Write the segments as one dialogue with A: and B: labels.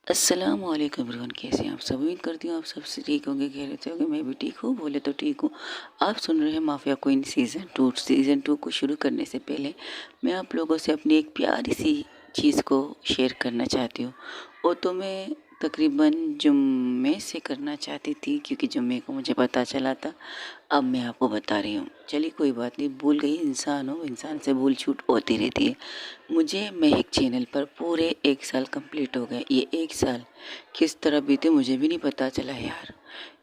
A: अस्सलाम वालेकुम एवरीवन, कैसे हैं आप सब। उम्मीद करती हूँ आप सबसे ठीक होंगे, कह रहे थे होंगे। मैं भी ठीक हूँ, बोले तो ठीक हूँ। आप सुन रहे हैं माफिया क्वीन सीज़न 2 को शुरू करने से पहले मैं आप लोगों से अपनी एक प्यारी सी चीज़ को शेयर करना चाहती हूँ। वो तो मैं तकरीबन जुम्मे से करना चाहती थी, क्योंकि जुम्मे को मुझे पता चला था। अब मैं आपको बता रही हूँ। चलिए कोई बात नहीं, भूल गई, इंसान हो, इंसान से भूल छूट होती रहती है। मुझे महक चैनल पर पूरे 1 साल कंप्लीट हो गए। ये 1 साल किस तरह बीते मुझे भी नहीं पता चला यार।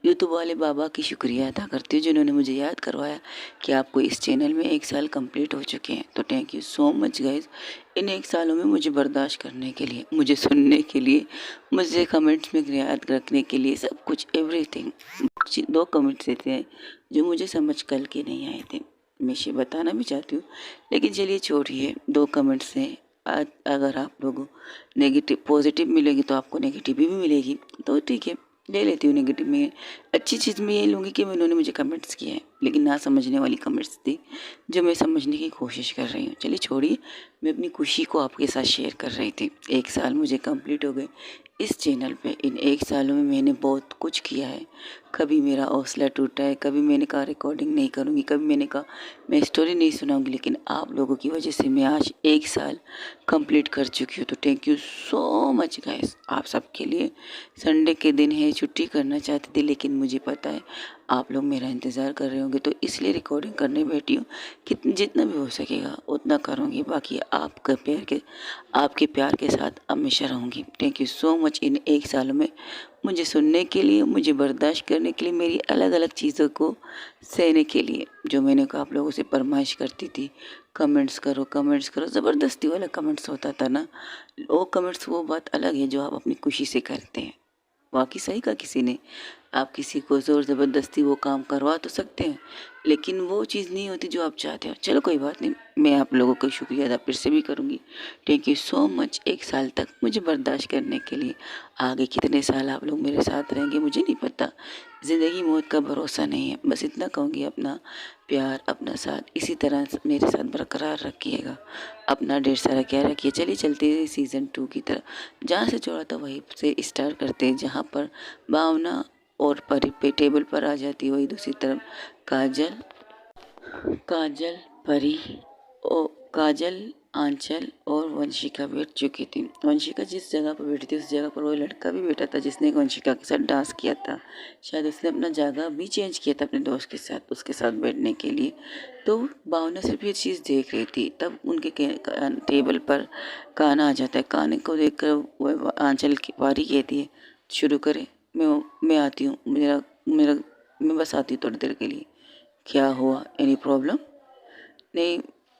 A: यूट्यूब वाले बाबा की शुक्रिया अदा करती हूँ जिन्होंने मुझे याद करवाया कि आपको इस चैनल में 1 साल कंप्लीट हो चुके हैं। तो thank you so much guys, इन 1 सालों में मुझे बर्दाश्त करने के लिए, मुझे सुनने के लिए, मुझे कमेंट्स में याद रखने के लिए, सब कुछ एवरीथिंग। 2 कमेंट्स ऐसे हैं जो मुझे समझ कल के नहीं आए थे, मैं इसे बताना भी चाहती हूँ। लेकिन चलिए छोड़िए, 2 कमेंट्स हैं। अगर आप लोगों नेगेटिव पॉजिटिव मिलेगी तो आपको नेगेटिव भी मिलेगी, तो ठीक है, ले लेती हूँ नेगेटिव में। अच्छी चीज़ मैं ये लूँगी कि उन्होंने मुझे कमेंट्स किए हैं, लेकिन ना समझने वाली कमेंट्स थी जो मैं समझने की कोशिश कर रही हूँ। चलिए छोड़िए, मैं अपनी खुशी को आपके साथ शेयर कर रही थी। 1 साल मुझे कंप्लीट हो गए इस चैनल पे। इन 1 सालों में मैंने बहुत कुछ किया है। कभी मेरा हौसला टूटा है, कभी मैंने कहा रिकॉर्डिंग नहीं करूँगी, कभी मैंने कहा मैं स्टोरी नहीं सुनाऊँगी, लेकिन आप लोगों की वजह से मैं आज 1 साल कंप्लीट कर चुकी हूँ। तो thank you so much guys आप सबके लिए। संडे के दिन है, छुट्टी करना चाहती थी, लेकिन मुझे पता है आप लोग मेरा इंतज़ार कर रहे होंगे, तो इसलिए रिकॉर्डिंग करने बैठी हूँ कि जितना भी हो सकेगा उतना करूँगी। बाकी आपके प्यार के साथ हमेशा रहूँगी। Thank you so much in 1 सालों में मुझे सुनने के लिए, मुझे बर्दाश्त करने के लिए, मेरी अलग अलग चीज़ों को सहने के लिए। जो मैंने कहा आप लोगों से फरमाइश करती थी, कमेंट्स करो कमेंट्स करो, ज़बरदस्ती वाला कमेंट्स होता था ना, वो कमेंट्स वो बात अलग है जो आप अपनी खुशी से करते हैं। वाकई सही कहा किसी ने, आप किसी को ज़ोर ज़बरदस्ती वो काम करवा तो सकते हैं, लेकिन वो चीज़ नहीं होती जो आप चाहते हो। चलो कोई बात नहीं, मैं आप लोगों का शुक्रिया अदा फिर से भी करूँगी। थैंक यू सो मच 1 साल तक मुझे बर्दाश्त करने के लिए। आगे कितने साल आप लोग मेरे साथ रहेंगे मुझे नहीं पता, ज़िंदगी मौत का भरोसा नहीं है। बस इतना कहूँगी, अपना प्यार अपना साथ इसी तरह मेरे साथ बरकरार रखिएगा। अपना ढेर सारा क्या रखिए। चलिए चलते हैं सीज़न 2 की तरफ। जहाँ से छोड़ा था वहीं से स्टार्ट करते हैं, जहाँ पर भावना और परी पे टेबल पर आ जाती है, वही दूसरी तरफ काजल काजल परी ओ काजल आंचल और वंशिका बैठ चुकी थी। वंशिका जिस जगह पर बैठी थी उस जगह पर वही लड़का भी बैठा था जिसने वंशिका के साथ डांस किया था। शायद उसने अपना जगह भी चेंज किया था अपने दोस्त के साथ, उसके साथ बैठने के लिए। तो भावना सिर्फ ये चीज़ देख रही थी, तब उनके टेबल पर काना आ जाता है। काने को देखकर वह आंचल की बारी कहती है, शुरू करें। मैं आती हूँ, मेरा मेरा मैं बस आती हूँ थोड़ी देर के लिए। क्या हुआ, एनी प्रॉब्लम? नहीं,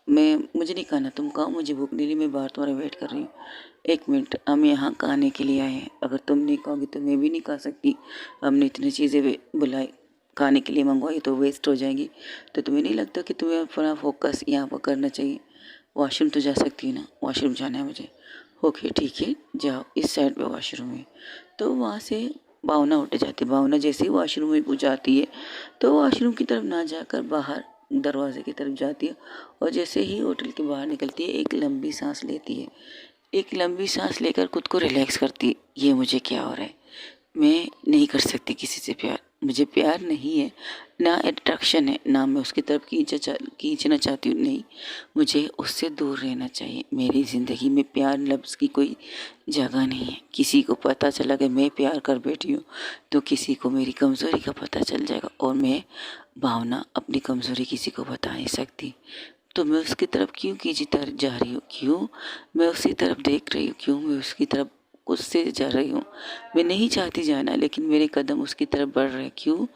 A: मैं मुझे नहीं खाना, तुम खाओ, मुझे भूख नहीं रही, मैं बाहर तुम्हारा वेट कर रही हूँ। 1 मिनट, हम यहाँ खाने के लिए आए हैं, अगर तुम नहीं खाओगी तो मैं भी नहीं खा सकती। हमने इतनी चीज़ें बुलाई, खाने के लिए मंगवाई तो वेस्ट हो जाएंगी। तो तुम्हें नहीं लगता कि तुम्हें अपना फोकस यहाँ पर करना चाहिए? वॉशरूम तो जा सकती है ना, वॉशरूम जाना है मुझे। ओके ठीक है, जाओ, इस साइड पे वॉशरूम है। तो वहाँ से भावना उठ जाती है। भावना जैसे ही वॉशरूम में जाती है तो वॉशरूम की तरफ ना जाकर बाहर दरवाजे की तरफ जाती है, और जैसे ही होटल के बाहर निकलती है एक लंबी सांस लेती है। एक लंबी सांस लेकर खुद को रिलैक्स करती है। ये मुझे क्या हो रहा है, मैं नहीं कर सकती किसी से प्यार, मुझे प्यार नहीं है, ना अट्रैक्शन है, ना मैं उसकी तरफ खींचना चाहती हूँ, नहीं, मुझे उससे दूर रहना चाहिए। मेरी ज़िंदगी में प्यार लफ्ज़ की कोई जगह नहीं है। किसी को पता चला कि मैं प्यार कर बैठी हूँ तो किसी को मेरी कमज़ोरी का पता चल जाएगा, और मैं भावना अपनी कमज़ोरी किसी को बता नहीं सकती। तो मैं उसकी तरफ क्यों खींचता जा रही हूँ, क्यों मैं उसकी तरफ देख रही हूँ, क्यों मैं उसकी तरफ उससे जा रही हूँ। मैं नहीं चाहती जाना, लेकिन मेरे कदम उसकी तरफ बढ़ रहे हैं। क्यों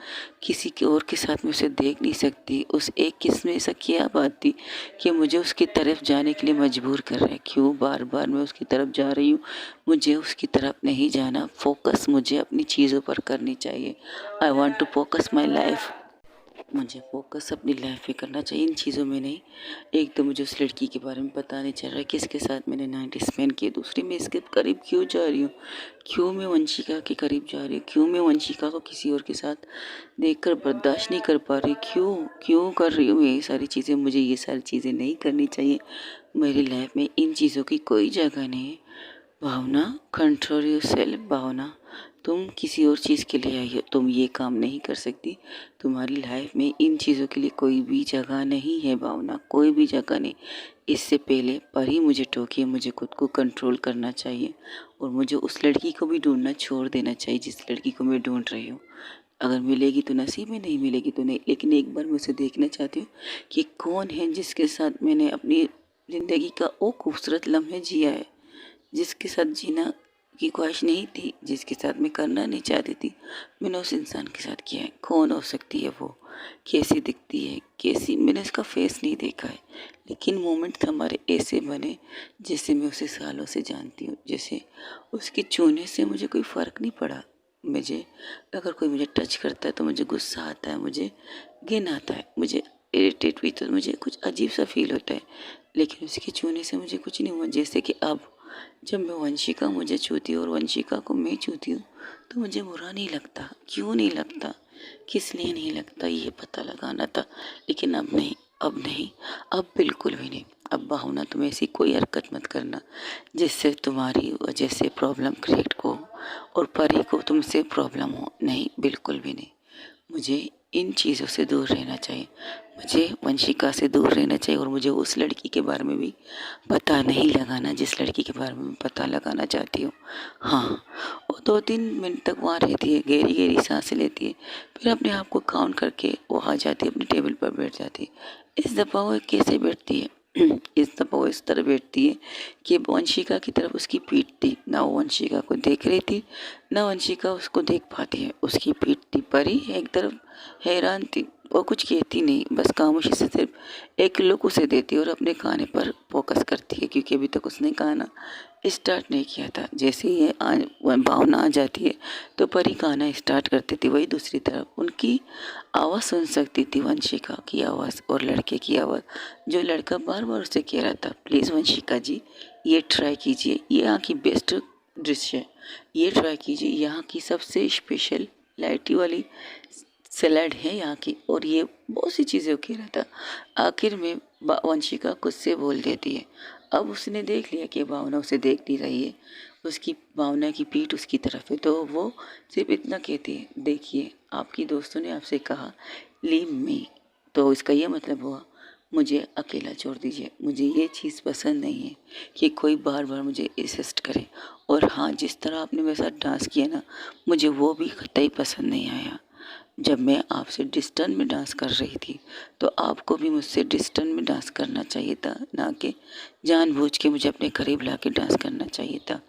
A: किसी के और के साथ मैं उसे देख नहीं सकती? उस एक किस में ऐसा क्या बात थी कि मुझे उसकी तरफ जाने के लिए मजबूर कर रहे हैं? क्यों बार बार मैं उसकी तरफ जा रही हूँ? मुझे उसकी तरफ नहीं जाना। फोकस मुझे अपनी चीज़ों पर करनी चाहिए। I want to focus my life. मुझे फोकस अपनी लाइफ पे करना चाहिए, इन चीज़ों में नहीं। एक तो मुझे उस लड़की के बारे में पता नहीं चल रहा है किसके साथ मैंने नाइट स्पेंड किए। दूसरी, मैं इसके करीब क्यों जा रही हूँ? क्यों मैं वंशिका के करीब जा रही हूँ? क्यों मैं वंशिका को किसी और के साथ देखकर बर्दाश्त नहीं कर पा रही? क्यों क्यों कर रही हूँ मैं ये सारी चीज़ें? मुझे ये सारी चीज़ें नहीं करनी चाहिए। मेरी लाइफ में इन चीज़ों की कोई जगह नहीं है। भावना, कंट्रोल योरसेल्फ। भावना, तुम किसी और चीज़ के लिए आई हो, तुम ये काम नहीं कर सकती। तुम्हारी लाइफ में इन चीज़ों के लिए कोई भी जगह नहीं है भावना, कोई भी जगह नहीं। इससे पहले पर ही मुझे टोकी, मुझे खुद को कंट्रोल करना चाहिए और मुझे उस लड़की को भी ढूंढना छोड़ देना चाहिए जिस लड़की को मैं ढूंढ रही हूँ। अगर मिलेगी तो नसीब में, नहीं मिलेगी तो नहीं। लेकिन एक बार मैं उसे देखना चाहती हूँ कि कौन है जिसके साथ मैंने अपनी ज़िंदगी का वो खूबसूरत लम्हे जिया है, जिसके साथ जीना की ख्वाहिश नहीं थी, जिसके साथ मैं करना नहीं चाहती थी, मैंने उस इंसान के साथ किया है। कौन हो सकती है वो, कैसी दिखती है, कैसी, मैंने उसका फेस नहीं देखा है, लेकिन मोमेंट हमारे ऐसे बने जैसे मैं उसे सालों से जानती हूँ। जैसे उसके छूने से मुझे कोई फ़र्क नहीं पड़ा। मुझे अगर कोई मुझे टच करता है तो मुझे गुस्सा आता है, मुझे घिन आता है, मुझे इरिटेट हुई तो मुझे कुछ अजीब सा फील होता है। लेकिन उसके छूने से मुझे कुछ नहीं हुआ। जैसे कि अब जब मैं वंशिका मुझे छूती हूँ और वंशिका को मैं छूती हूँ तो मुझे बुरा नहीं लगता। क्यों नहीं लगता, किस लिए नहीं लगता, ये पता लगाना था। लेकिन अब नहीं, अब नहीं, अब बिल्कुल भी नहीं। अब भावना, तुम ऐसी कोई हरकत मत करना जिससे तुम्हारी वजह से प्रॉब्लम क्रिएट हो और परी को तुमसे प्रॉब्लम हो। नहीं, बिल्कुल भी नहीं। मुझे इन चीज़ों से दूर रहना चाहिए, मुझे वंशिका से दूर रहना चाहिए और मुझे उस लड़की के बारे में भी पता नहीं लगाना जिस लड़की के बारे में मैं पता लगाना चाहती हूँ। हाँ, वो 2-3 मिनट तक वहाँ रहती है, गहरी गहरी सांसें लेती है, फिर अपने आप को काउंट करके वो आ जाती है, अपनी टेबल पर बैठ जाती है। इस दफ़ा वो कैसे बैठती है इस दफ़ा वो इस तरह बैठती है कि वंशिका की तरफ उसकी पीठ थी, ना वो वंशिका को देख रही थी ना वंशिका उसको देख पाती है। उसकी पीठ थी, परी एक तरफ हैरान थी, वो कुछ कहती नहीं, बस खामोशी से सिर्फ एक लुक उसे देती है और अपने गाने पर फोकस करती है, क्योंकि अभी तक उसने गाना स्टार्ट नहीं किया था। जैसे ही ये भावना आ जाती है तो परी गाना स्टार्ट करती थी। वही दूसरी तरफ उनकी आवाज़ सुन सकती थी, वंशिका की आवाज़ और लड़के की आवाज़, जो लड़का बार बार उसे कह रहा था, प्लीज़ वंशिका जी ये ट्राई कीजिए, ये यहाँ की बेस्ट डिश है, ये ट्राई कीजिए, यहाँ की सबसे स्पेशल लाइटी वाली सैलड है यहाँ की, और ये बहुत सी चीज़ें कह रहा था। आखिर में वंशिका खुद से बोल देती है। अब उसने देख लिया कि भावना उसे देख नहीं रही है, उसकी भावना की पीठ उसकी तरफ है, तो वो सिर्फ इतना कहती है, देखिए आपकी दोस्तों ने आपसे कहा लीव मी, तो इसका ये मतलब हुआ मुझे अकेला छोड़ दीजिए। मुझे ये चीज़ पसंद नहीं है कि कोई बार बार मुझे इंसिस्ट करे। और हाँ, जिस तरह आपने मेरे साथ डांस किया ना, मुझे वो भी कतई पसंद नहीं आया। जब मैं आपसे डिस्टेंस में डांस कर रही थी तो आपको भी मुझसे डिस्टेंस में डांस करना चाहिए था, ना कि जानबूझ के मुझे अपने करीब ला के डांस करना चाहिए था।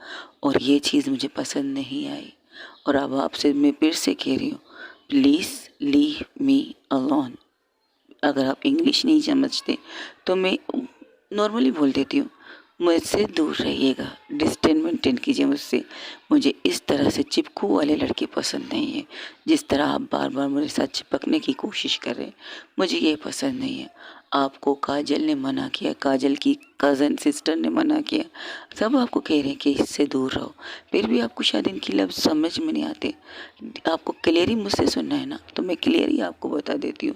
A: और ये चीज़ मुझे पसंद नहीं आई। और अब आपसे मैं फिर से कह रही हूँ, प्लीज़ लीव मी अलोन। अगर आप इंग्लिश नहीं समझते तो मैं नॉर्मली बोल देती हूँ, मुझसे दूर रहिएगा, डिस्टेंस मेंटेन कीजिए मुझसे। मुझे इस तरह से चिपकू वाले लड़के पसंद नहीं है, जिस तरह आप बार बार मेरे साथ चिपकने की कोशिश कर रहे हैं, मुझे ये पसंद नहीं है। आपको काजल ने मना किया, काजल की कज़न सिस्टर ने मना किया, सब आपको कह रहे हैं कि इससे दूर रहो, फिर भी आपको शायद इनकी लफ्ज़ समझ में नहीं आते। आपको क्लियरली मुझसे सुनना है ना, तो मैं क्लियरली आपको बता देती हूँ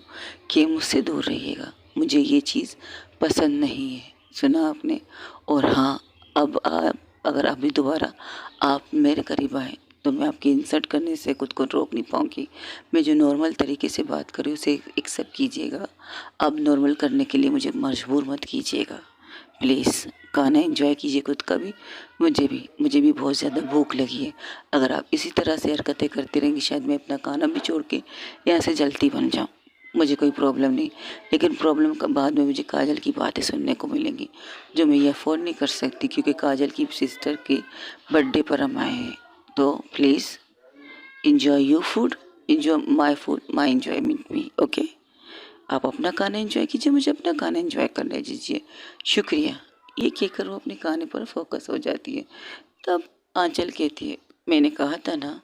A: कि मुझसे दूर रहिएगा, मुझे ये चीज़ पसंद नहीं है। सुना आपने? और हाँ, अब अगर अभी दोबारा आप मेरे करीब आए तो मैं आपकी इंसल्ट करने से खुद को रोक नहीं पाऊँगी। मैं जो नॉर्मल तरीके से बात कर रही हूँ उसे एक्सेप्ट कीजिएगा। अब नॉर्मल करने के लिए मुझे मजबूर मत कीजिएगा। प्लीज़ खाना एंजॉय कीजिए खुद का भी, मुझे भी बहुत ज़्यादा भूख लगी है। अगर आप इसी तरह से हरकतें करती रहेंगी शायद मैं अपना खाना भी छोड़ के यहाँ से जल्दी बन जाऊँ। मुझे कोई प्रॉब्लम नहीं, लेकिन प्रॉब्लम का बाद में मुझे काजल की बातें सुनने को मिलेंगी जो मैं ये अफोर्ड नहीं कर सकती, क्योंकि काजल की सिस्टर के बर्थडे पर हम आए हैं। तो please enjoy your food, enjoy my food, my enjoyment me, okay. आप अपना खाना एंजॉय कीजिए, मुझे अपना खाना एंजॉय करने दीजिए, शुक्रिया। ये कहकर वो अपने खाने पर फोकस हो जाती है। तब आंचल कहती है, मैंने कहा था ना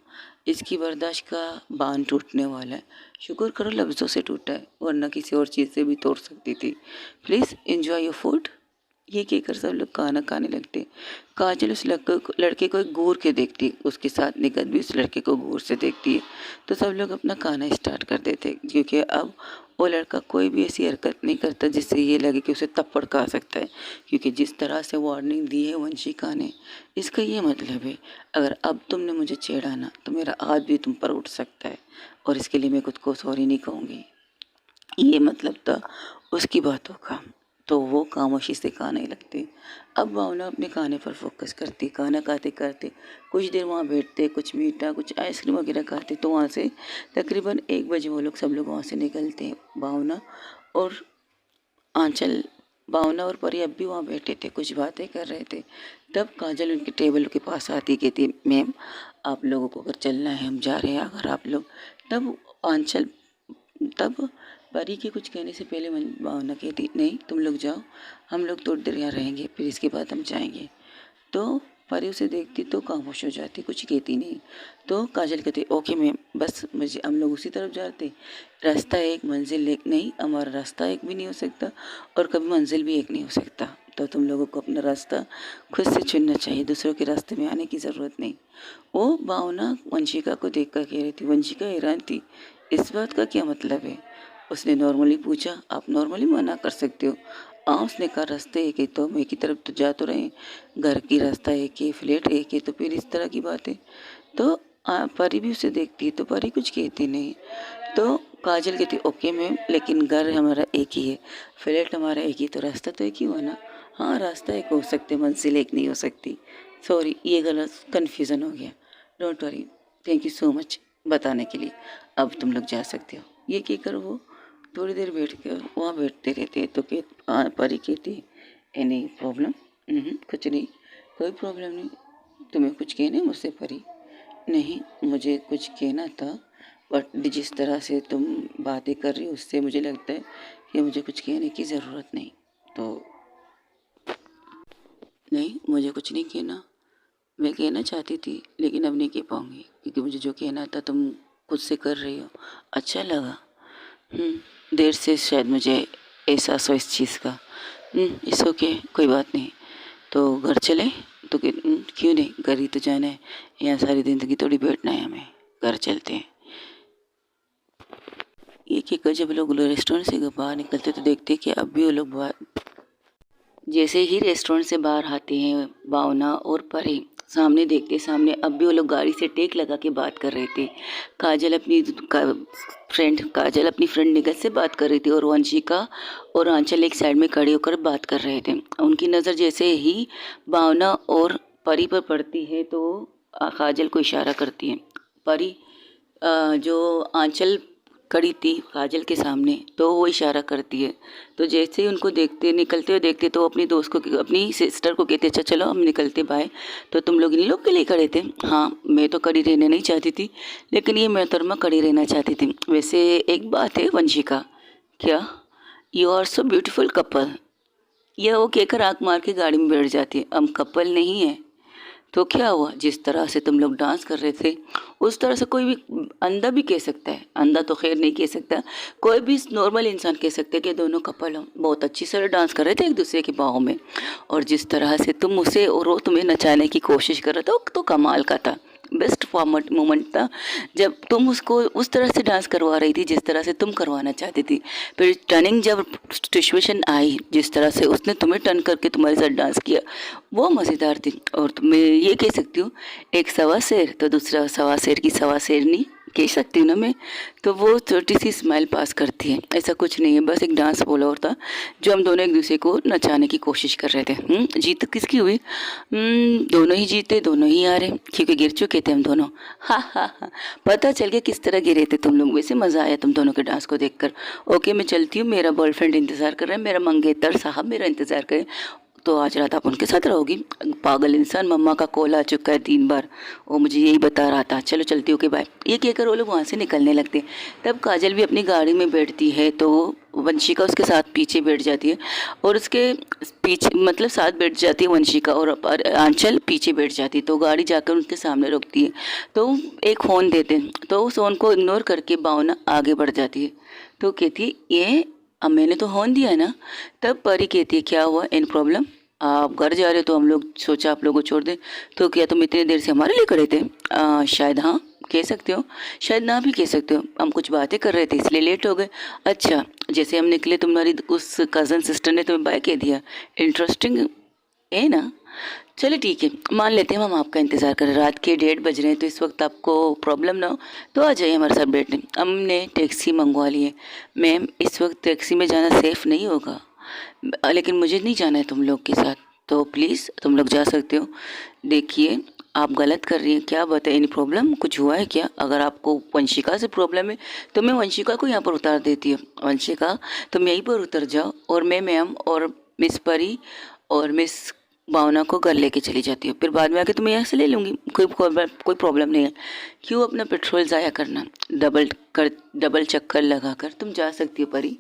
A: इसकी बर्दाश्त का बांध टूटने वाला है, शुक्र करो लफ्ज़ों से टूटा है, वरना किसी और चीज़ से भी तोड़ सकती थी। Please enjoy your food. ये कहकर सब लोग खाना खाने लगते। काजल उस लड़के को एक घूर के देखती है, उसके साथ निकल भी उस लड़के को घूर से देखती है। तो सब लोग अपना खाना स्टार्ट कर देते, क्योंकि अब वो लड़का कोई भी ऐसी हरकत नहीं करता जिससे ये लगे कि उसे थप्पड़ खा सकता है, क्योंकि जिस तरह से वार्निंग दी है वंशिका ने, इसका ये मतलब है अगर अब तुमने मुझे छेड़ा ना तो मेरा हाथ भी तुम पर उठ सकता है, और इसके लिए मैं खुद को सॉरी नहीं कहूँगी। ये मतलब था उसकी बातों का। तो वो खामोशी से खाने लगते। अब भावना अपने खाने पर फोकस करती। खाना खाते करते कुछ देर वहाँ बैठते, कुछ मीठा कुछ आइसक्रीम वगैरह खाते। तो वहाँ से तकरीबन 1 बजे वो लोग सब लोग वहाँ से निकलते हैं। और आंचल भावना और परी अब भी वहाँ बैठे थे, कुछ बातें कर रहे थे। तब काजल उनकी टेबल के पास आती, कहती मैम आप लोगों को अगर चलना है हम जा रहे हैं, अगर आप लोग। तब आंचल तब परी के कुछ कहने से पहले भावना कहती नहीं तुम लोग जाओ, हम लोग थोड़ी देर यहाँ रहेंगे, फिर इसके बाद हम जाएंगे। तो परी उसे देखती तो खामोश हो जाती, कुछ कहती नहीं। तो काजल कहती ओके मैम, बस मुझे हम लोग उसी तरफ जाते। रास्ता एक मंजिल एक नहीं, हमारा रास्ता एक भी नहीं हो सकता और कभी मंजिल भी एक नहीं हो सकता। तो तुम लोगों को अपना रास्ता खुद से चुनना चाहिए, दूसरों के रास्ते में आने की ज़रूरत नहीं। वो भावना वंशिका को देख कर कह रही थी। वंशिका हैरान थी, इस बात का क्या मतलब है। उसने नॉर्मली पूछा, आप नॉर्मली मना कर सकते हो। हाँ उसने कहा रास्ते एक है तो हम एक ही तरफ तो जा तो रहे हैं, घर की रास्ता एक है, फ्लैट एक है, तो फिर इस तरह की बात है। तो परी भी उसे देखती है तो परी कुछ कहती नहीं। तो काजल कहती ओके मैम, लेकिन घर हमारा एक ही है, फ्लैट हमारा एक ही, तो रास्ता तो एक ही हुआ ना। हाँ रास्ता एक हो सकते, मंजिल एक नहीं हो सकती। सॉरी ये गलत कन्फ्यूज़न हो गया, don't worry, thank you so much बताने के लिए, अब तुम लोग जा सकते हो। ये कहकर वो थोड़ी देर बैठ कर वहाँ बैठते रहते। तो परी कहती एनी प्रॉब्लम, कुछ नहीं, कोई प्रॉब्लम नहीं, तुम्हें कुछ कहना है मुझसे परी। नहीं मुझे कुछ कहना था, बट जिस तरह से तुम बातें कर रही हो उससे मुझे लगता है कि मुझे कुछ कहने की ज़रूरत नहीं। तो नहीं मुझे कुछ नहीं कहना, मैं कहना चाहती थी लेकिन अब नहीं कह पाऊँगी, क्योंकि मुझे जो कहना था तुम खुद से कर रही हो। अच्छा लगा, देर से शायद मुझे एहसास हो इस चीज़ का। इट्स ओके, कोई बात नहीं। तो घर चले तो क्यों नहीं, घर ही तो जाना है, यहाँ सारी ज़िंदगी थोड़ी बैठना है हमें, घर चलते हैं। ये कहकर जब लोग रेस्टोरेंट से बाहर निकलते तो देखते कि अब भी वो लोग जैसे ही रेस्टोरेंट से बाहर आते हैं भावना और परी सामने देखते, सामने अब भी वो लोग गाड़ी से टेक लगा के बात कर रहे थे। काजल अपनी फ्रेंड निगत से बात कर रही थी और वंशिका और आंचल एक साइड में खड़े होकर बात कर रहे थे। उनकी नज़र जैसे ही भावना और परी पर पड़ती है तो काजल को इशारा करती है। परी जो आंचल खड़ी थी काजल के सामने तो वो इशारा करती है। तो जैसे ही उनको देखते निकलते हुए देखते तो अपनी दोस्त को अपनी सिस्टर को कहते अच्छा चलो हम निकलते बाय। तो तुम लोग इन्हीं लोग के लिए खड़े थे। हाँ मैं तो खड़ी रहने नहीं चाहती थी, लेकिन ये मोहतरमा खड़ी रहना चाहती थी। वैसे एक बात है वंशिका, क्या you are so beautiful couple. यह वो कहकर आँख मार के गाड़ी में बैठ जाती है। हम कपल नहीं है तो क्या हुआ, जिस तरह से तुम लोग डांस कर रहे थे उस तरह से कोई भी अंधा भी कह सकता है, अंधा तो खैर नहीं कह सकता, कोई भी नॉर्मल इंसान कह सकता है कि दोनों कपल हो। बहुत अच्छी तरह डांस कर रहे थे एक दूसरे के बाहों में, और जिस तरह से तुम उसे और वो तुम्हें नचाने की कोशिश कर रहे थे तो कमाल का था, बेस्ट फॉर्मेट मोमेंट था जब तुम उसको उस तरह से डांस करवा रही थी जिस तरह से तुम करवाना चाहती थी। फिर टर्निंग जब सिचुएशन आई, जिस तरह से उसने तुम्हें टर्न करके तुम्हारे साथ डांस किया वो मज़ेदार थी। और मैं ये कह सकती हूँ एक सवा शेर तो दूसरा सवा शेर की सवा शेरनी कह सकती हूँ ना मैं। तो वो छोटी सी स्माइल पास करती है, ऐसा कुछ नहीं है, बस एक डांस बोला और था जो हम दोनों एक दूसरे को नचाने की कोशिश कर रहे थे। जीत किसकी हुई? दोनों ही जीते, दोनों ही हारे, क्योंकि गिर चुके थे हम दोनों। हा हा हा, पता चल गया किस तरह गिरे थे तुम लोग। वैसे मज़ा आया तुम दोनों के डांस को देखकर। ओके मैं चलती हूँ, मेरा बॉयफ्रेंड इंतज़ार कर रहा है, मेरा मंगेतर साहब मेरा इंतज़ार करे। तो आज रात आप उनके साथ रहोगी? पागल इंसान, मम्मा का कॉल आ चुका है 3 बार, वो मुझे यही बता रहा था। चलो चलती हो के बाय। ये कहकर वो लोग वहाँ से निकलने लगते। तब काजल भी अपनी गाड़ी में बैठती है तो वंशिका उसके साथ पीछे बैठ जाती है, और उसके पीछे मतलब साथ बैठ जाती है वंशिका, और आंचल पीछे बैठ जाती है। तो गाड़ी जाकर उनके सामने रोकती है तो एक हॉर्न देते हैं, तो उस हॉर्न को इग्नोर करके भावना आगे बढ़ जाती है। तो कहती है ये अब मैंने तो हॉर्न दिया है ना। तब परी कहती है क्या हुआ, एनी प्रॉब्लम? आप घर जा रहे हो तो हम लोग सोचा आप लोगों को छोड़ दें। तो क्या तुम इतनी देर से हमारे लिए खड़े थे? शायद हाँ कह सकते हो, शायद ना भी कह सकते हो। हम कुछ बातें कर रहे थे इसलिए लेट हो गए। अच्छा, जैसे हम निकले तुम्हारी उस कज़न सिस्टर ने तुम्हें बाय कह दिया। इंटरेस्टिंग है ना? चलिए ठीक है, मान लेते हैं हम आपका इंतज़ार कर रहे हैं। रात के 1:30 बज रहे हैं, तो इस वक्त आपको प्रॉब्लम ना हो तो आ जाइए हमारे साथ बैठने। हमने टैक्सी मंगवा ली है। मैम, इस वक्त टैक्सी में जाना सेफ़ नहीं होगा। लेकिन मुझे नहीं जाना है तुम लोग के साथ, तो प्लीज़ तुम लोग जा सकते हो। देखिए, आप गलत कर रही हैं। क्या बताए, एनी प्रॉब्लम, कुछ हुआ है क्या? अगर आपको वंशिका से प्रॉब्लम है तो मैं वंशिका को यहाँ पर उतार देती हूँ। वंशिका, तुम यहीं पर उतर जाओ और मैं मैम और मिस परी और मिस भावना को घर लेके चली जाती हूँ। फिर बाद में आके तुम्हें यहाँ से ले लूँगी, कोई प्रॉब्लम नहीं है। क्यों अपना पेट्रोल ज़ाया करना? डबल चक्कर लगा कर तुम जा सकती हो परी,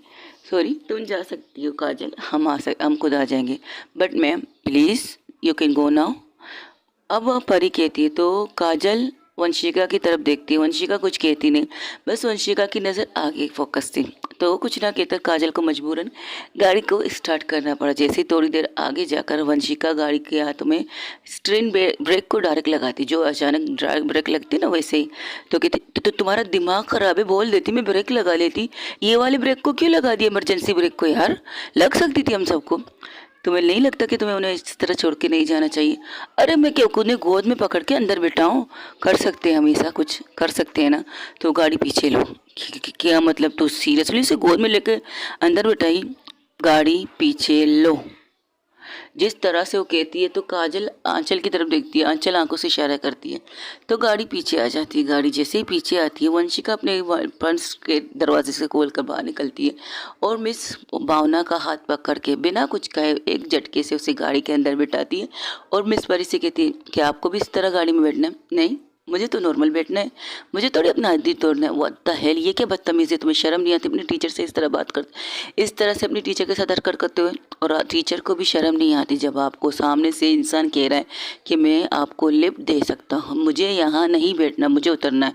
A: सॉरी तुम जा सकती हो काजल, हम खुद आ जाएंगे। But ma'am please you can go now. अब वह परी कहती है तो काजल वंशिका की तरफ देखती है। वंशिका कुछ कहती नहीं, बस वंशिका की नज़र आगे फोकस थी। तो कुछ ना कहकर काजल को मजबूरन गाड़ी को स्टार्ट करना पड़ा। जैसे ही थोड़ी देर आगे जाकर वंशिका गाड़ी के हाथों में स्ट्रेन ब्रेक को डायरेक्ट लगाती, जो अचानक डायरेक्ट ब्रेक लगती ना वैसे ही। तो कहती तो तुम्हारा दिमाग खराब है, बोल देती मैं ब्रेक लगा लेती। ये वाले ब्रेक को क्यों लगा दिया, इमरजेंसी ब्रेक को यार, लग सकती थी हम सबको। तुम्हें नहीं लगता कि तुम्हें उन्हें इस तरह छोड़ के नहीं जाना चाहिए? अरे मैं क्यों उन्हें गोद में पकड़ के अंदर बिठाऊं? कर सकते हैं, हमेशा कुछ कर सकते हैं ना। तो गाड़ी पीछे लो। क्या मतलब, तू सीरियसली से गोद में लेके अंदर बिठाई? गाड़ी पीछे लो। जिस तरह से वो कहती है तो काजल आंचल की तरफ देखती है, आंचल आंखों से इशारा करती है तो गाड़ी पीछे आ जाती है। गाड़ी जैसे ही पीछे आती है वंशिका अपने पर्स के दरवाजे से खोल कर बाहर निकलती है और मिस भावना का हाथ पकड़ के बिना कुछ कहे एक झटके से उसे गाड़ी के अंदर बिठाती है और मिस परी से कहती है कि आपको भी इस तरह गाड़ी में बैठना है? नहीं, मुझे तो नॉर्मल बैठना है, मुझे थोड़ी अपना हड्डी तोड़ना है। व्हाट द हेल, ये क्या बदतमीज़ी है? तुम्हें शर्म नहीं आती अपने टीचर से इस तरह बात करते, इस तरह से अपनी टीचर के साथ हरकत करते हुए? और टीचर को भी शर्म नहीं आती जब आपको सामने से इंसान कह रहा है कि मैं आपको लिफ्ट दे सकता हूँ, मुझे यहाँ नहीं बैठना, मुझे उतरना है।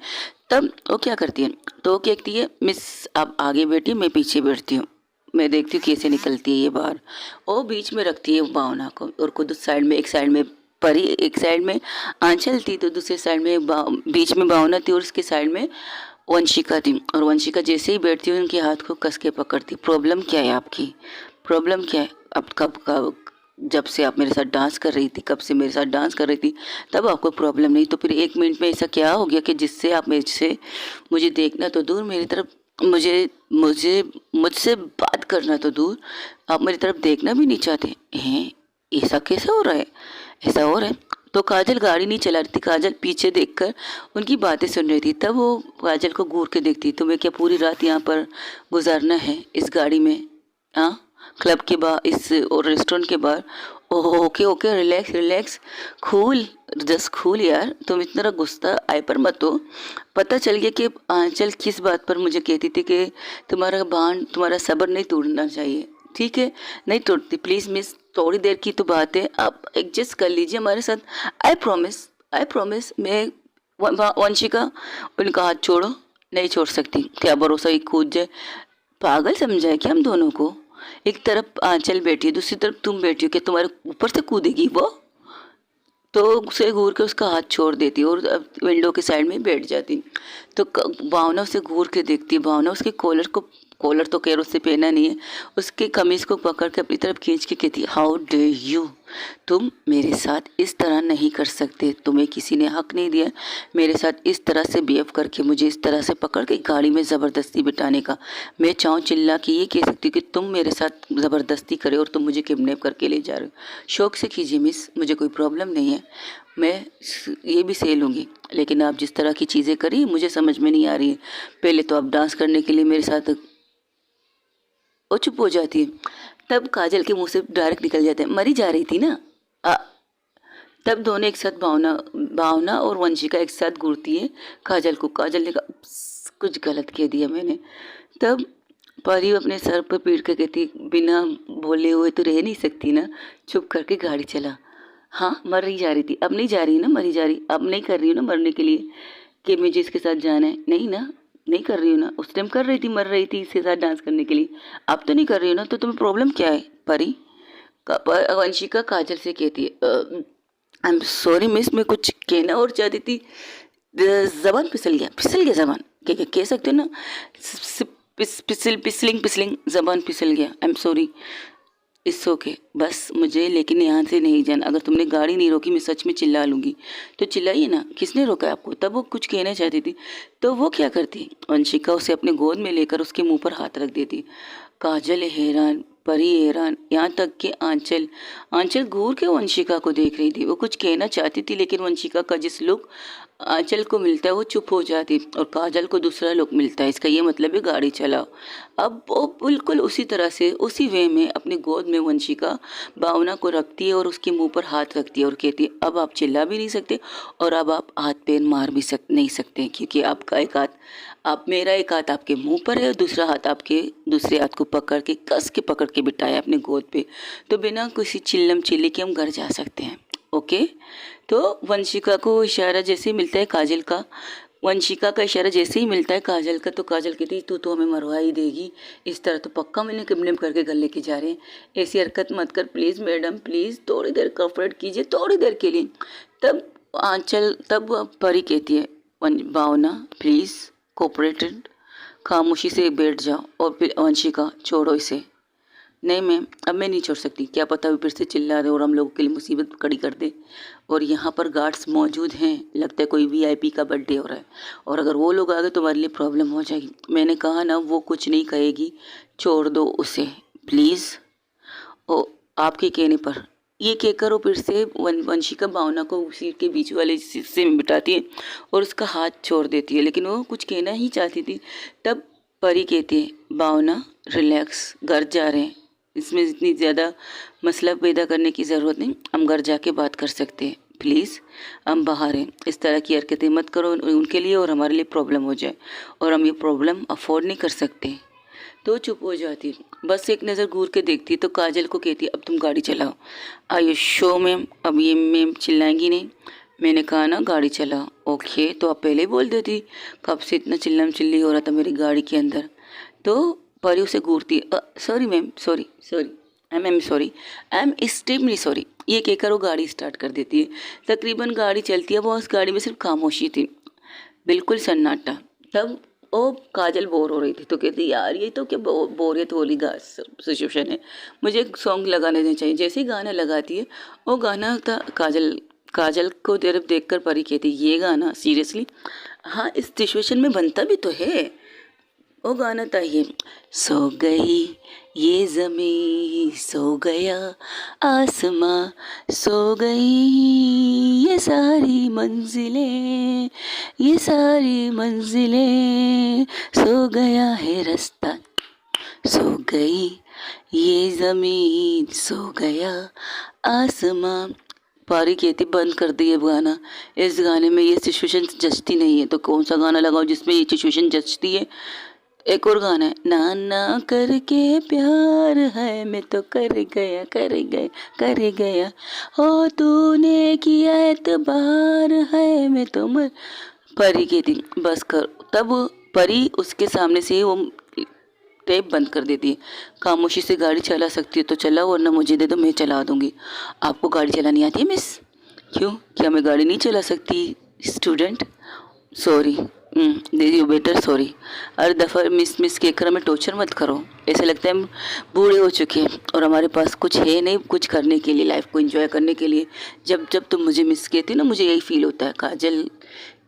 A: तब वो क्या करती है? तो वो कहती है मिस आप आगे बैठी, मैं पीछे बैठती हूँ, मैं देखती हूँ कैसे निकलती है ये बाहर। वो बीच में रखती है भावना को और खुद उस साइड में, एक साइड में परी, एक साइड में आंचल थी तो दूसरे साइड में बीच में भावना थी और उसके साइड में वंशिका थी। और वंशिका जैसे ही बैठती है उनके हाथ को कस के पकड़ती। प्रॉब्लम क्या है आपकी, प्रॉब्लम क्या है? अब कब जब से आप मेरे साथ डांस कर रही थी, कब से मेरे साथ डांस कर रही थी तब आपको प्रॉब्लम नहीं, तो फिर 1 मिनट में ऐसा क्या हो गया कि जिससे आप मेरे से, मुझे देखना तो दूर मेरी तरफ, मुझे मुझे मुझसे बात करना तो दूर, आप मेरी तरफ देखना भी नहीं चाहते हैं? ऐसा कैसे हो रहा है, ऐसा हो रहा है? तो काजल गाड़ी नहीं चला रही थी, काजल पीछे देखकर उनकी बातें सुन रही थी। तब वो काजल को घूर के देखती, तुम्हें क्या पूरी रात यहाँ पर गुजारना है इस गाड़ी में? हाँ, क्लब के बाहर, इस और रेस्टोरेंट के बाहर? Oh okay okay, relax relax, cool, just cool यार, तुम इतना गुस्सा हाइपर मत हो। पता चल गया कि आंचल किस बात पर मुझे कहती थी कि तुम्हारा बांध, तुम्हारा सब्र नहीं टूटना चाहिए, ठीक है? नहीं टूटती, प्लीज़ मिस, थोड़ी देर की तो बात है, आप एडजस्ट कर लीजिए हमारे साथ। I promise, I promise. मैं वंशिका, उनका हाथ छोड़ो। नहीं छोड़ सकती, क्या भरोसा ही कूद जाए? पागल समझा है क्या हम दोनों को? एक तरफ आंचल बैठी है, दूसरी तरफ तुम बैठी हो, कि तुम्हारे ऊपर से कूदेगी वो? तो उसे घूर के उसका हाथ छोड़ देती और विंडो के साइड में बैठ जाती। तो भावना उसे घूर के देखती है। भावना उसके कॉलर तो खैर उससे पहना नहीं है, उसके कमीज को पकड़ के अपनी तरफ खींच के कहती, हाउ डे यू, तुम मेरे साथ इस तरह नहीं कर सकते, तुम्हें किसी ने हक नहीं दिया मेरे साथ इस तरह से बिहेव करके, मुझे इस तरह से पकड़ के गाड़ी में ज़बरदस्ती बिठाने का। मैं चाहूँ चिल्ला के ये कह सकती हूँ कि तुम मेरे साथ ज़बरदस्ती करे और तुम मुझे किडनैप करके ले जा रहे हो। शौक से कीजिए मिस, मुझे कोई प्रॉब्लम नहीं है, मैं ये भी सह लूँगी, लेकिन आप जिस तरह की चीज़ें करी मुझे समझ में नहीं आ रही है। पहले तो आप डांस करने के लिए मेरे साथ, वो चुप हो जाती है। तब काजल के मुंह से डायरेक्ट निकल जाते हैं, मरी जा रही थी ना। आ, तब दोनों एक साथ, भावना भावना और वंशिका एक साथ घूरती है काजल को। काजल ने कहा, "उप्स, कुछ गलत कह दिया मैंने।" तब परी अपने सर पर पीट कर कहती, बिना बोले हुए तो रह नहीं सकती ना, चुप करके गाड़ी चला। हाँ, मर ही जा रही थी, अब नहीं जा रही ना, मरी जा रही, अब नहीं कर रही हूँ ना मरने के लिए कि मुझे इसके साथ जाना है, नहीं ना, नहीं कर रही हूँ ना। उस टाइम कर रही थी, मर रही थी इसके साथ डांस करने के लिए, अब तो नहीं कर रही हूँ ना। तो तुम्हें प्रॉब्लम क्या है परी? वंशिका काजल से कहती है, आई एम सॉरी मिस, मैं कुछ कहना और चाहती थी, जबान फिसल गया जबान, कह सकते हो ना, पिसलिंग पिसलिंग जबान फिसल गया, आई एम सॉरी, इट्स ओके। बस मुझे लेकिन यहाँ से नहीं जाना, अगर तुमने गाड़ी नहीं रोकी मैं सच में चिल्ला लूँगी। तो चिल्लाइए ना, किसने रोका आपको? तब वो कुछ कहना चाहती थी, तो वो क्या करती, वंशिका उसे अपने गोद में लेकर उसके मुंह पर हाथ रख देती। काजल हैरान, परी हैरान, यहाँ तक कि आंचल आंचल घूर के वंशिका को देख रही थी। वो कुछ कहना चाहती थी लेकिन वंशिका का जिस लुक आंचल को मिलता है वो चुप हो जाती, और काजल को दूसरा लुक मिलता है, इसका ये मतलब है गाड़ी चलाओ। अब वो बिल्कुल उसी तरह से उसी वे में अपनी गोद में वंशिका भावना को रखती है और उसके मुंह पर हाथ रखती है और कहती है, अब आप चिल्ला भी नहीं सकते और अब आप हाथ पैर मार भी नहीं सकते, क्योंकि आपका एक हाथ, आप मेरा एक हाथ आपके मुंह पर है और दूसरा हाथ आपके दूसरे हाथ को पकड़ के कस के पकड़ के बिठाया अपने गोद पे, तो बिना किसी चिल्लम चिल्ली के हम घर जा सकते हैं। ओके। तो वंशिका को इशारा जैसे ही मिलता है काजल का, वंशिका का इशारा जैसे ही मिलता है काजल का, तो काजल कहती, तू तो हमें मरवा ही देगी, इस तरह तो पक्का मैंने किडनैप करके घर लेके जा रहे हैं, ऐसी हरकत मत कर प्लीज़ मैडम, प्लीज़ थोड़ी देर कॉपरेट कीजिए, थोड़ी देर के लिए। तब तब परी कहती है, भावना प्लीज़ कोऑपरेटेड, खामोशी से बैठ जाओ। और फिर वंशिका, छोड़ो इसे। नहीं मैम, अब मैं नहीं छोड़ सकती, क्या पता वो फिर से चिल्ला रहे और हम लोगों के लिए मुसीबत खड़ी कर दे, और यहाँ पर गार्ड्स मौजूद हैं, लगता है कोई वीआईपी का बर्थडे हो रहा है, और अगर वो लोग आ गए तो हमारे लिए प्रॉब्लम हो जाएगी। मैंने कहा ना वो कुछ नहीं कहेगी, छोड़ दो उसे प्लीज़। ओ, आपके कहने पर, ये कहकर वो फिर से वंशिका भावना को सीट के बीच वाले हिस्से में बिठाती है और उसका हाथ छोड़ देती है, लेकिन वो कुछ कहना ही चाहती थी। तब परी कहती है, भावना रिलैक्स, घर जा रहे हैं, इसमें इतनी ज़्यादा मसला पैदा करने की ज़रूरत नहीं, हम घर जाके बात कर सकते हैं, प्लीज़ हम बाहर हैं, इस तरह की हरकतें मत करो उनके लिए और हमारे लिए प्रॉब्लम हो जाए, और हम ये प्रॉब्लम अफोर्ड नहीं कर सकते। तो चुप हो जाती, बस एक नज़र घूर के देखती, तो काजल को कहती, अब तुम गाड़ी चलाओ। आयु शो मैम, अब ये मैम चिल्लाएंगी नहीं, मैंने कहा ना गाड़ी चलाओ। ओके, तो आप पहले ही बोल देती, कब से इतना चिल्लम चिल्ली हो रहा था मेरी गाड़ी के अंदर। तो परी उसे घूरती, sorry ma'am, sorry sorry, I am sorry, I am extremely sorry, ये कहकर वो गाड़ी स्टार्ट कर देती है। तकरीबन गाड़ी चलती है, वो उस गाड़ी में सिर्फ खामोशी थी, बिल्कुल सन्नाटा। तब वो काजल बोर हो रही थी, तो कहती, यार ये तो क्या बोरियत वाली सिचुएशन है, मुझे एक सॉन्ग लगाने देना चाहिए। जैसे ही गाना लगाती है, वो गाना था काजल को तरफ देखकर परी कहती, ये गाना सीरियसली? हाँ, इस सिचुएशन में बनता भी तो है। वो गाना था ये, सो गई ये ज़मीं, सो गया आसमां, सो गई ये सारी मंजिलें, ये सारी मंजिलें, सो गया है रास्ता, सो गई ये ज़मीन, सो गया आसमां। पारी कहती, बंद कर दिए गाना, इस गाने में ये सिचुएशन जचती नहीं है, तो कौन सा गाना लगाओ जिसमें ये सिचुएशन जचती है? एक और गाना है, ना ना करके प्यार है, मैं तो कर गया कर गया कर गया, हो तूने किया एतबार है, मैं तो मर। परी कहती, बस कर। तब परी उसके सामने से वो टेप बंद कर देती है, खामोशी से गाड़ी चला सकती है तो चलाओ, वरना मुझे दे दो, मैं चला दूंगी। आपको गाड़ी चलानी आती है मिस? क्यों, क्या मैं गाड़ी नहीं चला सकती स्टूडेंट? सॉरी दीदी, बेटर सॉरी, हर दफ़ा मिस मिस कहकर हमें टॉर्चर मत करो, ऐसे लगता है हम बूढ़े हो चुके हैं और हमारे पास कुछ है नहीं कुछ करने के लिए, लाइफ को एंजॉय करने के लिए। जब जब तुम मुझे मिस कहती ना, मुझे यही फील होता है। काजल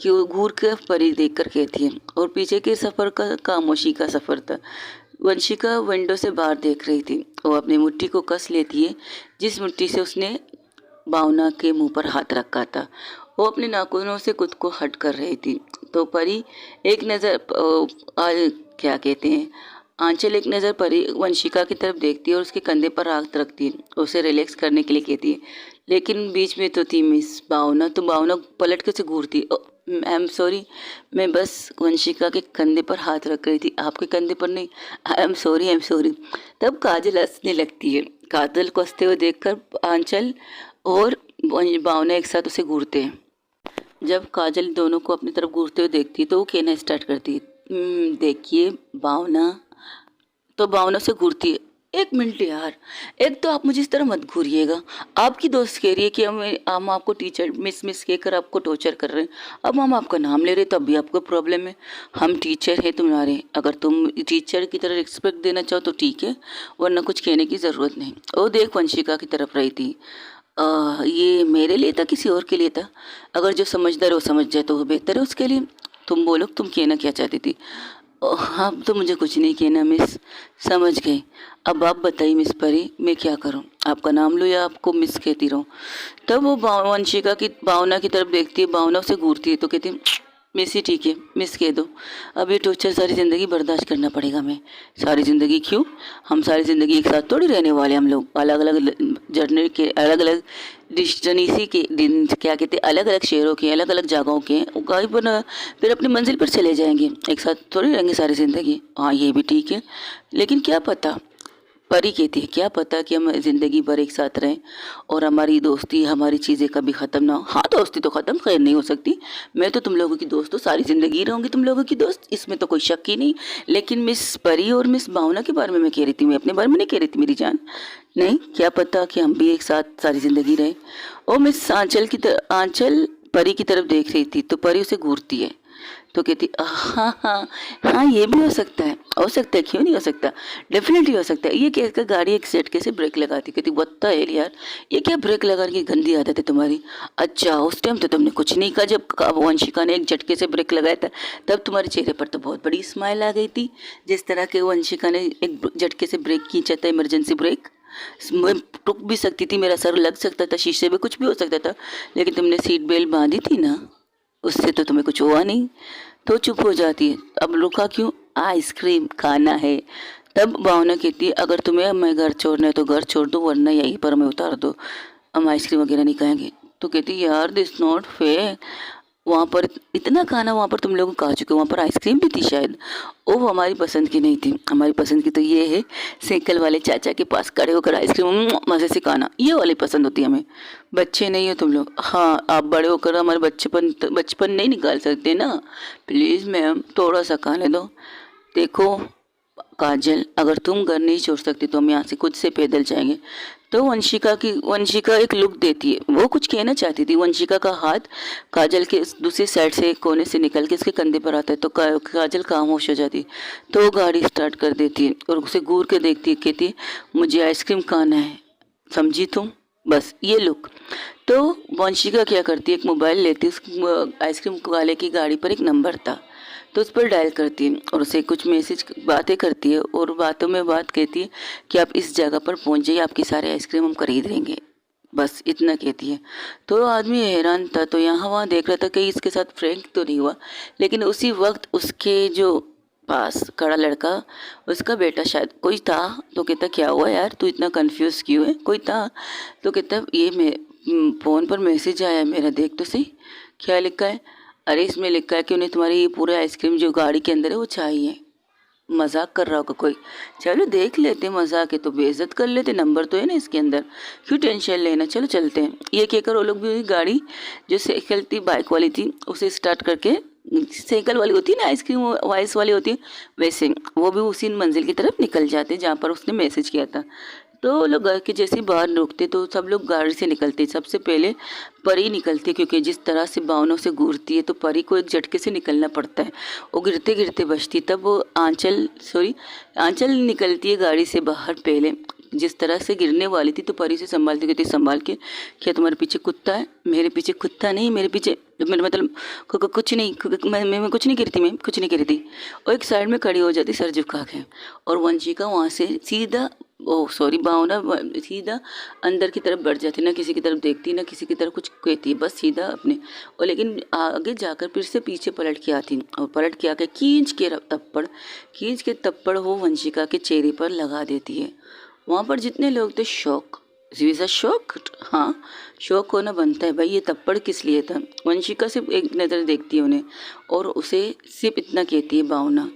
A: कि वो घूर कर परी देख कर कहती है, और पीछे के सफ़र का खामोशी का सफ़र था। वंशिका विंडो से बाहर देख रही थी, वो अपनी मुट्ठी को कस लेती है जिस मुट्ठी से उसने भावना के मुंह पर हाथ रखा था। वो अपने नाखूनों से खुद को हट कर रही थी। तो परी एक नज़र क्या कहते हैं, आंचल एक नज़र परी वंशिका की तरफ देखती है और उसके कंधे पर हाथ रखती है, उसे रिलैक्स करने के लिए कहती है। लेकिन बीच में तो थी मिस भावना, तो भावना पलट के उसे घूरती, आई एम सॉरी, मैं बस वंशिका के कंधे पर हाथ रख रही थी, आपके कंधे पर नहीं, आई am sorry I am sorry. तब काजल हंसने लगती है। काजल को हंसते हुए देखकर आंचल और भावना एक साथ उसे घूरते हैं। जब काजल दोनों को अपनी तरफ घूरते हुए देखती है तो वो कहना स्टार्ट करती है, देखिए भावना, तो भावना से घूरती है, एक मिनट यार, एक तो आप मुझे इस तरह मत घूरिएगा। आपकी दोस्त कह रही है कि हम आपको टीचर मिस मिस कहकर आपको टॉर्चर कर रहे हैं। अब हम आपका नाम ले रहे तब भी आपको प्रॉब्लम है। हम टीचर है तुम्हारे, अगर तुम टीचर की तरह रिस्पेक्ट देना चाहो तो ठीक है, वरना कुछ कहने की ज़रूरत नहीं। ओ देख, वंशिका की तरफ रही थी। ये मेरे लिए था किसी और के लिए था? अगर जो समझदार है वो समझ जाए तो वो बेहतर है उसके लिए। तुम बोलो, तुम कहना क्या चाहती थी? हाँ, तो मुझे कुछ नहीं कहना मिस, समझ गई। अब आप बताइए मिस परी, मैं क्या करूँ? आपका नाम लूँ या आपको मिस कहती रहूँ? तब वो वंशिका की भावना की तरफ देखती है, भावना उसे घूरती है तो कहती है मिस ही ठीक है, मिस कह दो। अब ये टॉर्चर सारी ज़िंदगी बर्दाश्त करना पड़ेगा मैं। सारी ज़िंदगी क्यों? हम सारी ज़िंदगी एक साथ थोड़ी रहने वाले, हम लोग अलग अलग जर्नी के, अलग अलग डिस्टेंसी के दिन, क्या कहते हैं, अलग अलग शहरों के, अलग अलग जगहों के, कहीं पर फिर अपनी मंजिल पर चले जाएंगे। एक साथ थोड़ी रहेंगे सारी ज़िंदगी। हाँ, ये भी ठीक है, लेकिन क्या पता, परी कहती है क्या पता कि हम ज़िंदगी भर एक साथ रहें और हमारी दोस्ती, हमारी चीज़ें कभी ख़त्म ना हो। हाँ, दोस्ती तो ख़त्म खैर नहीं हो सकती। मैं तो तुम लोगों की दोस्त हूँ, सारी ज़िंदगी रहूँगी तुम लोगों की दोस्त, इसमें तो कोई शक ही नहीं। लेकिन मिस परी और मिस भावना के बारे में मैं कह रही थी, मैं अपने बारे में नहीं कह रही थी मेरी जान। नहीं, क्या पता कि हम भी एक साथ सारी ज़िंदगी रहें। और मिस आंचल परी की तरफ देख रही थी तो परी उसे घूरती है तो कहती हाँ हाँ हाँ, ये भी हो सकता है, क्यों नहीं हो सकता, डेफिनेटली हो सकता है। ये कहकर गाड़ी एक झटके से ब्रेक लगाती, कहती बत्ता है यार, ये क्या ब्रेक लगाने की गंदी आदत है तुम्हारी। अच्छा, उस टाइम तो तुमने कुछ नहीं कहा जब वंशिका ने एक झटके से ब्रेक लगाया था, तब तुम्हारे चेहरे पर तो बहुत बड़ी स्माइल आ गई थी। जिस तरह के वंशिका ने एक झटके से ब्रेक खींचा था, इमरजेंसी ब्रेक, मैं टुक भी सकती थी, मेरा सर लग सकता था, शीशे में कुछ भी हो सकता था, लेकिन तुमने सीट बेल्ट बांधी थी ना, उससे तो तुम्हें कुछ हुआ नहीं, तो चुप हो जाती है। अब रुका क्यों? आइसक्रीम खाना है। तब भावना कहती है अगर तुम्हें मैं घर छोड़ना है तो घर छोड़ दो, वरना यहीं पर हमें उतार दो, हम आइसक्रीम वगैरह नहीं खाएंगे। तो कहती है यार, दिस नॉट फेयर, वहाँ पर इतना खाना वहाँ पर तुम लोग खा चुके हो, वहाँ पर आइसक्रीम भी थी शायद, वो हमारी पसंद की नहीं थी। हमारी पसंद की तो ये है, साइकिल वाले चाचा के पास खड़े होकर आइसक्रीम मज़े से खाना, ये वाली पसंद होती है हमें। बच्चे नहीं हो तुम लोग। हाँ, आप बड़े होकर हमारे बचपन नहीं निकाल सकते ना, प्लीज़ मैम थोड़ा सा खाने दो। देखो काजल, अगर तुम घर नहीं छोड़ सकती तो हम यहाँ से खुद से पैदल जाएंगे। तो वंशिका एक लुक देती है, वो कुछ कहना चाहती थी। वंशिका का हाथ काजल के दूसरी साइड से कोने से निकल के उसके कंधे पर आता है तो काजल खामोश हो जाती है। तो वो गाड़ी स्टार्ट कर देती है और उसे घूर के देखती है, कहती है मुझे आइसक्रीम खाना है, समझी तुम, बस ये लुक। तो वंशिका क्या करती है, एक मोबाइल लेती है, उस आइसक्रीम वाले की गाड़ी पर एक नंबर था तो उस पर डायल करती है और उसे कुछ मैसेज बातें करती है और बातों में बात कहती है कि आप इस जगह पर पहुंच जाइए, आपकी सारे आइसक्रीम हम खरीद लेंगे, बस इतना कहती है। तो आदमी हैरान था, तो यहाँ वहाँ देख रहा था कहीं इसके साथ फ्रैंक तो नहीं हुआ। लेकिन उसी वक्त उसके जो पास खड़ा लड़का, उसका बेटा शायद कोई था, तो कहता क्या हुआ यार, तू इतना कंफ्यूज क्यों है, कोई था? तो कहता ये मैं फ़ोन पर मैसेज आया मेरा, देख तो सही क्या लिखा है। अरे इसमें लिखा है कि उन्हें तुम्हारी ये पूरे आइसक्रीम जो गाड़ी के अंदर है वो चाहिए। मजाक कर रहा होगा कोई? चलो देख लेते, मजाक है तो बेइज्जत कर लेते, नंबर तो है ना इसके अंदर, क्यों टेंशन लेना, चलो चलते हैं। ये कहकर वो लोग भी गाड़ी जो साइकिल थी, बाइक वाली थी, उसे स्टार्ट करके, साइकिल वाली होती है ना, आइसक्रीम वाइस वाली होती है, वैसे वो भी उसी मंजिल की तरफ निकल जाते जहाँ पर उसने मैसेज किया था। तो वो लोग घर के जैसे ही बाहर रुकते तो सब लोग गाड़ी से निकलते, सबसे पहले परी निकलती, क्योंकि जिस तरह से भावना से घूरती है तो परी को एक झटके से निकलना पड़ता है, वो गिरते गिरते बचती। तब वो आंचल निकलती है गाड़ी से बाहर पहले, जिस तरह से गिरने वाली थी तो परी से संभालती, कहती संभाल के, क्या तुम्हारे पीछे कुत्ता है? मेरे पीछे कुत्ता नहीं, मेरे पीछे मेरे मतलब कुछ नहीं, मैं कुछ नहीं करी थी, मैं कुछ नहीं करी थी। और एक साइड में खड़ी हो जाती सर झुका के, और वंशिका वहाँ से सीधा भावना सीधा अंदर की तरफ बढ़ जाती, ना किसी की तरफ देखती ना किसी की तरफ कुछ कहती, बस सीधा अपने। और लेकिन आगे जाकर फिर से पीछे पलट के आती और पलट के आके खींच के तप्पड़ वो वंशिका के चेहरे पर लगा देती है। वहाँ पर जितने लोग थे शौक, हाँ शौक होना बनता है भाई, ये तप्पड़ किस लिए था। वंशिका सिर्फ एक नज़र देखती है उन्हें और उसे सिर्फ इतना कहती है भावना,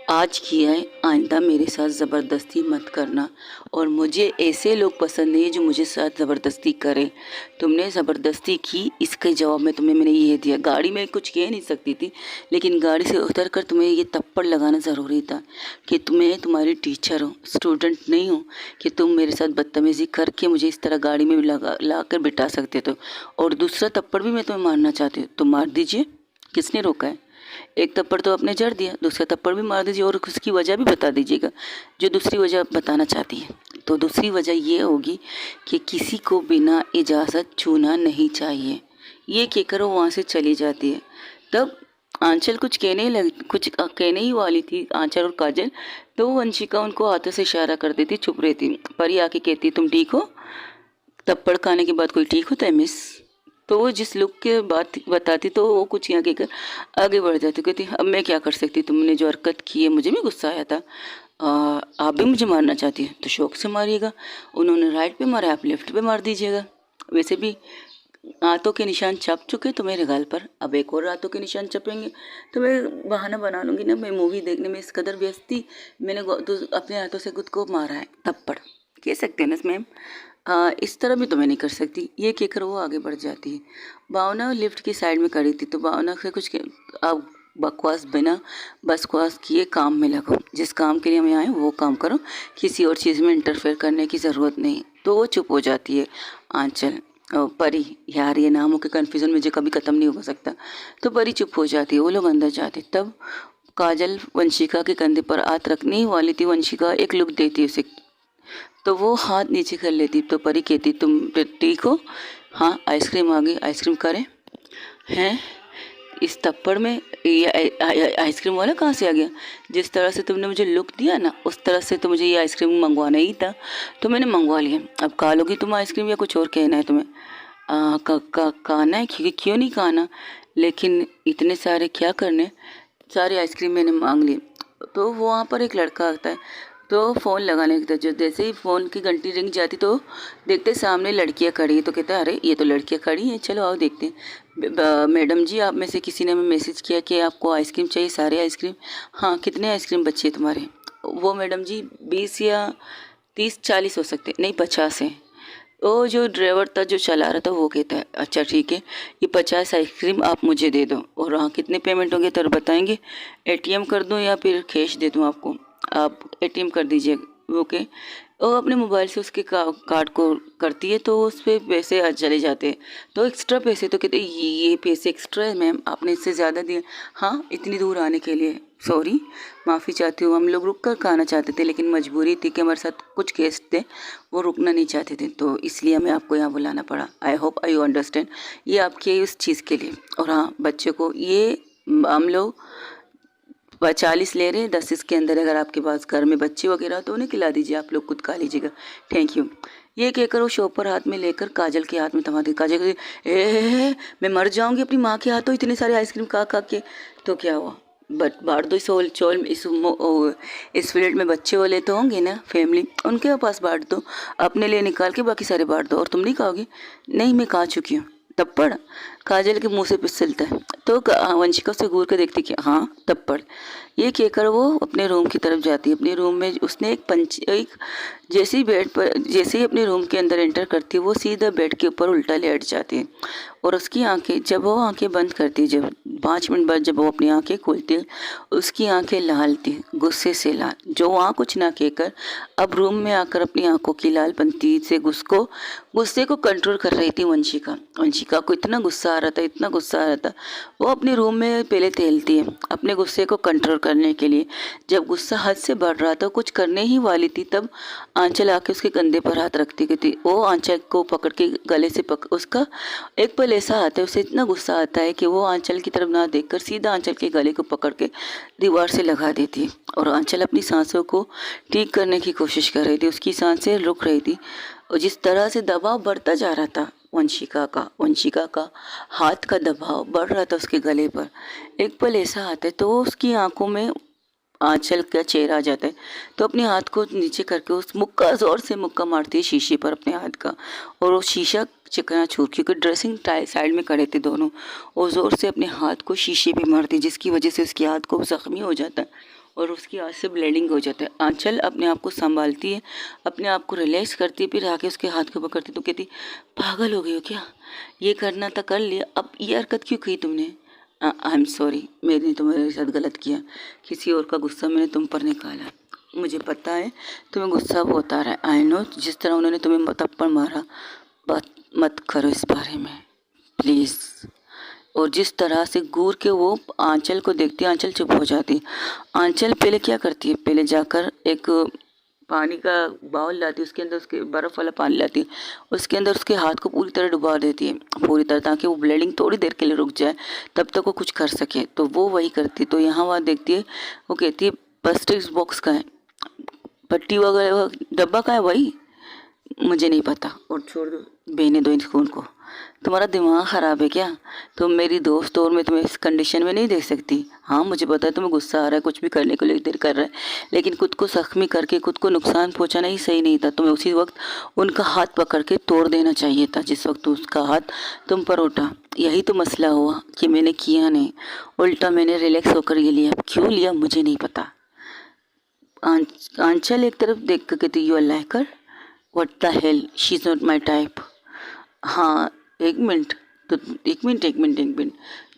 A: आज किया है, आइंदा मेरे साथ ज़बरदस्ती मत करना। और मुझे ऐसे लोग पसंद नहीं है जो मुझे साथ ज़बरदस्ती करें। तुमने ज़बरदस्ती की, इसके जवाब में तुम्हें मैंने ये दिया। गाड़ी में कुछ कह नहीं सकती थी, लेकिन गाड़ी से उतर कर तुम्हें ये थप्पड़ लगाना ज़रूरी था कि तुम्हें, तुम्हारी टीचर हो, स्टूडेंट नहीं हो, कि तुम मेरे साथ बदतमीज़ी करके मुझे इस तरह गाड़ी में ला कर बिठा सकते थे। और दूसरा थप्पड़ भी मैं तुम्हें मारना चाहती हूँ तो मार दीजिए, किसने रोका है? एक थप्पड़ तो आपने जड़ दिया, दूसरा थप्पड़ भी मार दीजिए और उसकी वजह भी बता दीजिएगा, जो दूसरी वजह बताना चाहती है। तो दूसरी वजह ये होगी कि किसी को बिना इजाज़त छूना नहीं चाहिए। ये कहकर वो वहाँ से चली जाती है। तब आंचल कुछ कहने ही वाली थी, आंचल और काजल। तो वंशिका उनको हाथों से इशारा कर देती, चुप रहती। परी आके कहती, तुम ठीक हो? थप्पड़ खाने के बाद कोई ठीक होता है मिस? तो वो जिस लुक के बात बताती तो वो कुछ यहाँ कहकर आगे बढ़ जाती, कहती अब मैं क्या कर सकती, तुमने जो हरकत की है मुझे भी गुस्सा आया था। आप भी मुझे मारना चाहती है तो शौक से मारिएगा। उन्होंने राइट पे मारा, आप लेफ्ट पे मार दीजिएगा। वैसे भी हाथों के निशान छप चुके तो मेरे गाल पर, अब एक और हाथों के निशान छपेंगे तो मैं बहाना बना लूँगी ना, मैं मूवी देखने में इस कदर व्यस्त थी, मैंने तो अपने हाथों से खुद को मारा है थप्पड़। कह सकते हैं ना मैम, इस तरह भी तो मैं नहीं कर सकती। ये कहकर वो आगे बढ़ जाती है। भावना लिफ्ट की साइड में खड़ी थी तो भावना से अब बकवास बिना बकवास किए काम में लगो, जिस काम के लिए हम यहाँ आए वो काम करो, किसी और चीज़ में इंटरफेयर करने की ज़रूरत नहीं। तो वो चुप हो जाती है आंचल। परी, यार ये नामों के कन्फ्यूज़न मुझे कभी ख़त्म नहीं हो सकता। तो परी चुप हो जाती है, वो लोग अंदर जाते। तब काजल वंशिका के कंधे पर हाथ रखने ही वाली थी, वंशिका एक लुक देती है उसे, तो वो हाथ नीचे कर लेती। तो परी कहती, तुम ठीक हो? हाँ, आइसक्रीम आ गई, आइसक्रीम करें? हैं, इस थप्पड़ में ये आइसक्रीम वाला कहाँ से आ गया? जिस तरह से तुमने मुझे लुक दिया ना, उस तरह से तो मुझे ये आइसक्रीम मंगवाना ही था, तो मैंने मंगवा लिया। अब खा लोगी तुम आइसक्रीम या कुछ और कहना है तुम्हें? कहना है, क्योंकि क्यों नहीं कहना, लेकिन इतने सारे क्या करने, सारे आइसक्रीम मैंने मांग ली। तो वहाँ पर एक लड़का आता है, तो फ़ोन लगाने लगता है। जो जैसे ही फ़ोन की घंटी रिंग जाती तो देखते सामने लड़कियाँ खड़ी है, तो कहता है अरे ये तो लड़कियाँ खड़ी हैं, चलो आओ देखते हैं। मैडम जी, आप में से किसी ने हमें मैसेज किया कि आपको आइसक्रीम चाहिए, सारे आइसक्रीम? हाँ, कितने आइसक्रीम बच्चे तुम्हारे? वो मैडम जी 20 या 30-40 हो सकते, नहीं 50 हैं। वो जो ड्राइवर था जो चला रहा था वो कहता है अच्छा ठीक है, ये 50 आइसक्रीम आप मुझे दे दो, और हाँ कितने पेमेंट होंगे तो बताएंगे, एटीएम कर दूं या फिर कैश दे दूं आपको? आप एटीएम कर दीजिए। ओके। वो अपने मोबाइल से उसके कार्ड को करती है तो उस पर पैसे चले जाते हैं। तो एक्स्ट्रा पैसे तो कहते ये पैसे एक्स्ट्रा है मैम, आपने इससे ज़्यादा दिए। हाँ, इतनी दूर आने के लिए सॉरी, माफ़ी चाहती हूँ, हम लोग रुक कर खाना चाहते थे लेकिन मजबूरी थी कि हमारे साथ कुछ गेस्ट थे, वो रुकना नहीं चाहते थे, तो इसलिए हमें आपको यहाँ बुलाना पड़ा। आई होप आई अंडरस्टैंड, ये आपके उस चीज़ के लिए। और हाँ, बच्चे को ये हम लोग 40 ले रहे हैं, 10 इसके अंदर अगर आपके पास घर में बच्चे वगैरह तो उन्हें खिला दीजिए, आप लोग खुद खा लीजिएगा, थैंक यू। ये कहकर वो शॉपर हाथ में लेकर काजल के हाथ में थमा दी। काजल कहती मैं मर जाऊंगी अपनी माँ के हाथों इतने सारे आइसक्रीम खा खा के। तो क्या हुआ, बट बांट दो, इस होल चोल इस प्लेट में बच्चे वाले तो होंगे ना, फैमिली, उनके पास बांट दो, अपने लिए निकाल के बाकी सारे बांट दो। और तुम नहीं खाओगी? नहीं, मैं खा चुकी हूँ। थप्पड़ काजल के मुंह से फिसलता है तो वंशिका से घूर कर देखती कि हाँ थप्पड़। ये कहकर वो अपने रूम की तरफ जाती है। अपने रूम में उसने एक जैसे ही बेड पर, जैसे ही अपने रूम के अंदर एंटर करती है, वो सीधा बेड के ऊपर उल्टा लेट जाती है। और उसकी आंखें, जब वो आंखें बंद करती है, जब 5 मिनट बाद जब वो अपनी आंखें खोलती है, उसकी आंखें लाल थी, गुस्से से लाल, जो वहाँ कुछ ना कहकर अब रूम में आकर अपनी आंखों की लाल पंती से गुस्से को कंट्रोल कर रही थी वंशिका। वंशिका को इतना गुस्सा आ रहा था, इतना गुस्सा आ रहा था, वो अपने रूम में पहले टहलती है अपने गुस्से को कंट्रोल करने के लिए। जब गुस्सा हद से बढ़ रहा था, कुछ करने ही वाली थी, तब आंचल आके उसके कंधे पर हाथ रखती थी। वो आंचल को पकड़ के गले से उसका एक पल ऐसा आता है, उसे इतना गुस्सा आता है कि वो आंचल की तरफ ना देखकर सीधा आंचल के गले को पकड़ के दीवार से लगा देती है। और आंचल अपनी सांसों को ठीक करने की कोशिश कर रही थी, उसकी सांसें रुक रही थी। और जिस तरह से दबाव बढ़ता जा रहा था वंशिका का हाथ का दबाव बढ़ रहा था उसके गले पर, एक पल ऐसा आता है तो उसकी आंखों में आंचल का चेहरा आ जाता है। तो अपने हाथ को नीचे करके उस मुक्का जोर से मुक्का मारती है शीशे पर अपने हाथ का, और वो शीशा चकनाचूर, क्योंकि ड्रेसिंग साइड में खड़े थे दोनों, और जोर से अपने हाथ को शीशे पे मारती, जिसकी वजह से उसके हाथ को जख्मी हो जाता है। और उसकी आँख से ब्लीडिंग हो जाता है। आंचल अपने आप को संभालती है, अपने आप को रिलैक्स करती है, फिर आके उसके हाथ को पकड़ती तो कहती पागल हो गई हो क्या, ये करना था कर लिया, अब ये हरकत क्यों की तुमने। आई एम सॉरी, मैंने तुम्हारे साथ गलत किया, किसी और का गुस्सा मैंने तुम पर निकाला। मुझे पता है तुम्हें गुस्सा बहुत आ रहा है, आई नो। जिस तरह उन्होंने तुम्हें थप्पड़ मारा, बात मत करो इस बारे में प्लीज़। और जिस तरह से घूर के वो आंचल को देखती है, आंचल चुप हो जाती। आंचल पहले क्या करती है, पहले जाकर एक पानी का बाउल लाती है, उसके अंदर उसके बर्फ़ वाला पानी लाती है, उसके अंदर उसके हाथ को पूरी तरह डुबा देती है, पूरी तरह, ताकि वो ब्लीडिंग थोड़ी देर के लिए रुक जाए, तब तक वो कुछ कर सके। तो वो वही करती। तो यहाँ वहाँ देखती है, वो कहती है फर्स्ट एड बॉक्स का है, पट्टी वगैरह डब्बा का है, वही मुझे नहीं पता, और छोड़ दो, बहने दो इस खून को। तुम्हारा दिमाग ख़राब है क्या, तुम मेरी दोस्त हो और मैं तुम्हें इस कंडीशन में नहीं देख सकती। हाँ मुझे पता है तुम्हें गुस्सा आ रहा है, कुछ भी करने को लेकर कर रहा है, लेकिन खुद को जख्मी करके खुद को नुकसान पहुंचाना ही सही नहीं था। तुम्हें उसी वक्त उनका हाथ पकड़ के तोड़ देना चाहिए था, जिस वक्त उसका हाथ तुम पर उठा। यही तो मसला हुआ कि मैंने किया नहीं, उल्टा मैंने रिलैक्स होकर ये लिया। क्यों लिया मुझे नहीं पता। आंचल एक तरफ देख कर कहती you are like her, what the hell, she is not my type. हाँ एक मिनट, तो एक मिनट,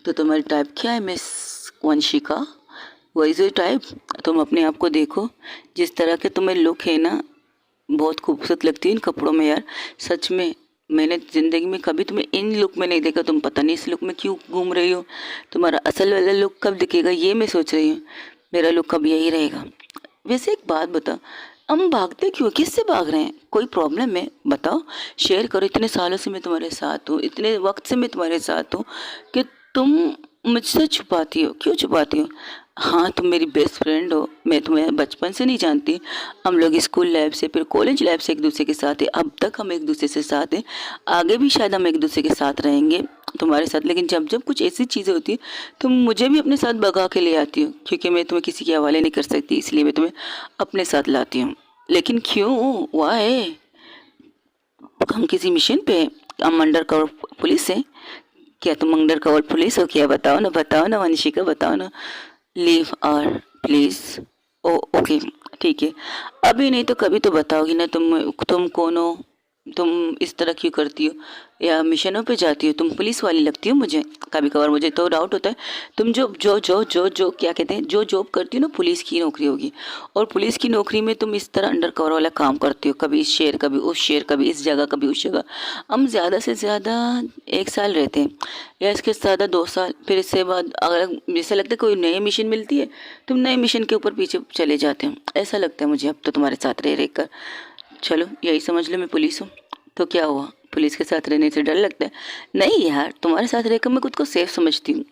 A: तो तुम्हारी टाइप क्या है मिस वंशिका, वही जो टाइप। तुम अपने आप को देखो, जिस तरह के तुम्हें लुक है ना, बहुत खूबसूरत लगती है इन कपड़ों में यार, सच में। मैंने ज़िंदगी में कभी तुम्हें इन लुक में नहीं देखा, तुम पता नहीं इस लुक में क्यों घूम रही हो। तुम्हारा असल वाला लुक कब दिखेगा ये मैं सोच रही हूँ। मेरा लुक कब यही रहेगा। वैसे एक बात बता, हम भागते क्यों, किससे भाग रहे हैं, कोई प्रॉब्लम है बताओ, शेयर करो। इतने सालों से मैं तुम्हारे साथ हूँ, इतने वक्त से मैं तुम्हारे साथ हूँ, कि तुम मुझसे छुपाती हो, क्यों छुपाती हो। हाँ तुम मेरी बेस्ट फ्रेंड हो, मैं तुम्हें बचपन से नहीं जानती, हम लोग स्कूल लाइफ से फिर कॉलेज लाइफ से एक दूसरे के साथ हैं, अब तक हम एक दूसरे से साथ हैं, आगे भी शायद हम एक दूसरे के साथ रहेंगे तुम्हारे साथ। लेकिन जब जब कुछ ऐसी चीज़ें होती हैं तुम मुझे भी अपने साथ भगा के ले आती हो, क्योंकि मैं तुम्हें किसी के हवाले नहीं कर सकती, इसलिए मैं तुम्हें अपने साथ लाती हूँ। लेकिन क्यों, वाई, हम किसी मिशन पे हैं? हम अंडर कवर पुलिस हैं क्या, तुम अंडर कवर पुलिस हो क्या, बताओ ना वंशिका, बताओ ना। Leave are please. Oh okay ठीक है, अभी नहीं तो कभी तो बताओगी ना, तुम कौन हो, तुम इस तरह क्यों करती हो, या मिशनों पे जाती हो, तुम पुलिस वाली लगती हो मुझे। कभी कभार मुझे तो डाउट होता है तुम जो क्या कहते हैं, जो जॉब करती हो ना, पुलिस की नौकरी होगी, और पुलिस की नौकरी में तुम इस तरह अंडर कवर वाला काम करती हो, कभी इस शहर कभी उस शहर, कभी इस जगह कभी उस जगह। हम ज़्यादा से ज़्यादा 1 साल रहते हैं, या इसके ज़्यादा 2 साल, फिर इसके बाद अगर जैसा लगता है कोई नई मिशन मिलती है, तुम नए मिशन के ऊपर पीछे चले जाते हो, ऐसा लगता है मुझे अब तो तुम्हारे साथ रह कर। चलो यही समझ लो मैं पुलिस हूँ, तो क्या हुआ, पुलिस के साथ रहने से डर लगता है। नहीं यार, तुम्हारे साथ रहकर मैं खुद को सेफ समझती हूँ।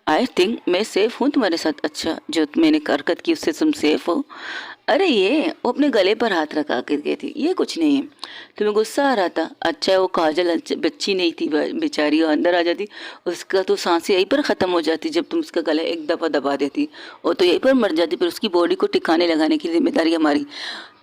A: आई थिंक मैं सेफ हूँ तुम्हारे साथ। अच्छा, जो मैंने हरकत की उससे तुम सेफ हो। अरे ये वो अपने गले पर हाथ रखा कर गई थी, ये कुछ नहीं है, तुम्हें गुस्सा आ रहा था। अच्छा वो काजल बच्ची नहीं थी बेचारी, वो अंदर आ जाती, उसका तो सांसें यहीं पर ख़त्म हो जाती जब तुम उसका गला एक दफ़ा दबा देती, और तो यहीं पर मर जाती, फिर उसकी बॉडी को ठिकाने लगाने की जिम्मेदारी हमारी।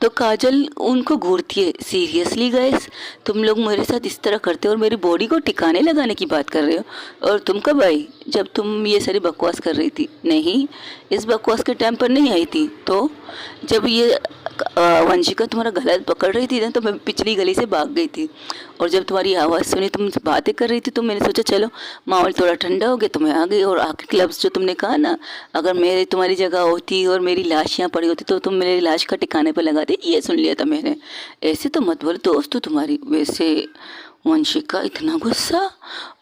A: तो काजल उनको घूरती है, सीरियसली गाइस तुम लोग मेरे साथ इस तरह करते हो और मेरी बॉडी को ठिकाने लगाने की बात कर रहे हो। और तुम कब आई, जब तुम ये सारी बकवास कर रही थी। नहीं, इस बकवास के टाइम पर नहीं आई थी, तो जब ये वंशिका तुम्हारा गला पकड़ रही थी ना, तो मैं पिछली गली से भाग गई थी, और जब तुम्हारी आवाज़ सुनी तुम बातें कर रही थी, तो मैंने सोचा चलो माहौल थोड़ा ठंडा हो गया तो मैं आ गई। और आखिरी लफ्ज़ जो तुमने कहा ना, अगर मेरे तुम्हारी जगह होती और मेरी लाश यहाँ पड़ी होती तो तुम मेरी लाश का ठिकाने पर लगा दी, ये सुन लिया था मैंने। ऐसे तो मत बोलो, दोस्त हो तुम्हारी। वैसे वंशिका इतना गुस्सा,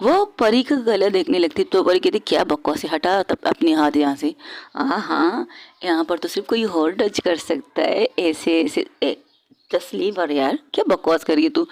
A: वो परी का गला देखने लगती, तो परी कहती क्या बकवास है, हटा तब अपने हाथ यहाँ से। हाँ यहाँ पर तो सिर्फ कोई और टच कर सकता है, ऐसे ऐसे तस्लीम। और यार क्या बकवास करिए तू।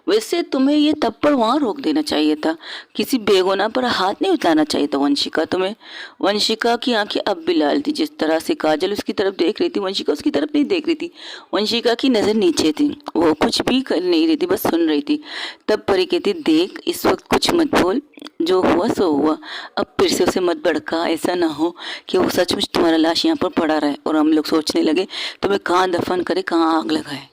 A: वैसे तुम्हें ये थप्पड़ वहाँ रोक देना चाहिए था, किसी बेगुनाह पर हाथ नहीं उठाना चाहिए था वंशिका तुम्हें। वंशिका की आंखें अब भी लाल थी, जिस तरह से काजल उसकी तरफ देख रही थी वंशिका उसकी तरफ नहीं देख रही थी। वंशिका की नज़र नीचे थी, वो कुछ भी कर नहीं रही थी, बस सुन रही थी। तब परी कहती देख इस वक्त कुछ मत बोल, जो हुआ सो हुआ, अब फिर से उसे मत भड़का, ऐसा ना हो कि वो सचमुच तुम्हारा लाश यहाँ पर पड़ा रहे और हम लोग सोचने लगे तुम्हें कहाँ दफन करे, कहाँ आग लगाए।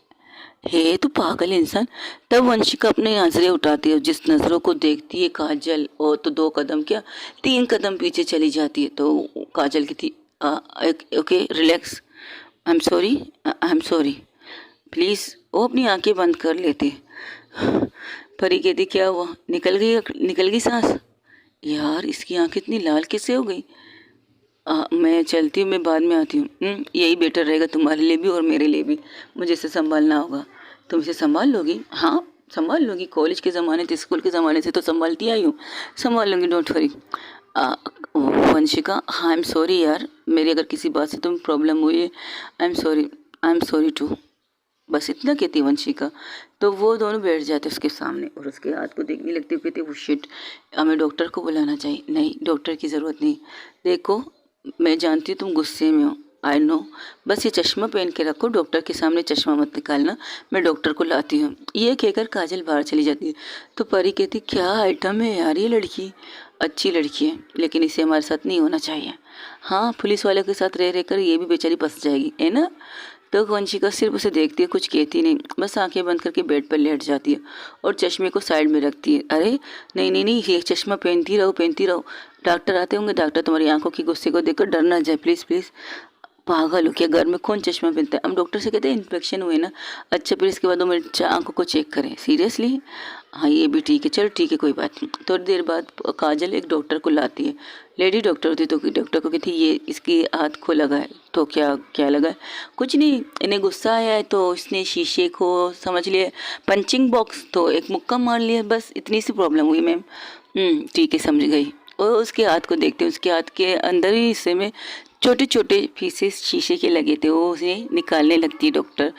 A: हे तो पागल इंसान। तब वंशिका अपनी नजरें उठाती है, जिस नज़रों को देखती है काजल, और तो 2 कदम क्या 3 कदम पीछे चली जाती है। तो काजल की थी okay relax, I am sorry please. वो अपनी आंखें बंद कर लेती। परी कहती क्या हुआ, निकल गई सांस। यार इसकी आंखें इतनी लाल कैसे हो गई। मैं चलती हूँ, मैं बाद में आती हूँ। यही बेटर रहेगा तुम्हारे लिए भी और मेरे लिए भी। मुझे इसे संभालना होगा। तुम इसे संभाल लोगी? हाँ संभाल लूँगी, कॉलेज के ज़माने से स्कूल के ज़माने से तो संभालती आई हूँ, संभाल लूँगी, डोंट वरी। वंशिका, हाँ आई एम सॉरी यार, मेरी अगर किसी बात से तुम प्रॉब्लम हुई है, आई एम सॉरी टू। बस इतना कहती वंशिका। तो वो दोनों बैठ जाते उसके सामने और उसके हाथ को देखने लगते हुए कहते वो शिट, हमें डॉक्टर को बुलाना चाहिए। नहीं डॉक्टर की ज़रूरत नहीं। देखो मैं जानती हूँ तुम गुस्से में हो, आई नो, बस ये चश्मा पहन के रखो, डॉक्टर के सामने चश्मा मत निकालना, मैं डॉक्टर को लाती हूँ। ये कहकर काजल बाहर चली जाती है। तो परी कहती क्या आइटम है यार, ये लड़की अच्छी लड़की है लेकिन इसे हमारे साथ नहीं होना चाहिए। हाँ पुलिस वालों के साथ रह रहकर ये भी बेचारी फंस जाएगी, है ना। तो वंशिका सिर्फ उसे देखती है, कुछ कहती नहीं, बस आंखें बंद करके बेड पर लेट जाती है और चश्मे को साइड में रखती है। अरे नहीं नहीं नहीं, ये चश्मा पहनती रहो पहनती रहो, डॉक्टर आते होंगे, डॉक्टर तुम्हारी आंखों की गुस्से को देखकर डर ना जाए, प्लीज़ प्लीज़। पागल हो क्या, घर में कौन चश्मा पहनता है। हम डॉक्टर से कहते हैं इन्फेक्शन हुए ना, अच्छा फिर इसके बाद 2 मिनट आंखों को चेक करें, सीरियसली। हाँ ये भी ठीक है, चलो ठीक है कोई बात नहीं। थोड़ी देर बाद काजल एक डॉक्टर को लाती है, लेडी डॉक्टर होती, तो डॉक्टर को कहती ये इसकी हाथ को लगा है। तो क्या क्या लगा है? कुछ नहीं, इन्हें गुस्सा आया है तो इसने शीशे को समझ लिया पंचिंग बॉक्स, तो एक मुक्का मार लिया, बस इतनी सी प्रॉब्लम हुई मैम। ठीक है समझ गई। और उसके हाथ को देखते हैं, उसके हाथ के अंदर ही हिस्से में छोटे छोटे पीसेस शीशे के लगे थे, वो उसे निकालने लगती है डॉक्टर,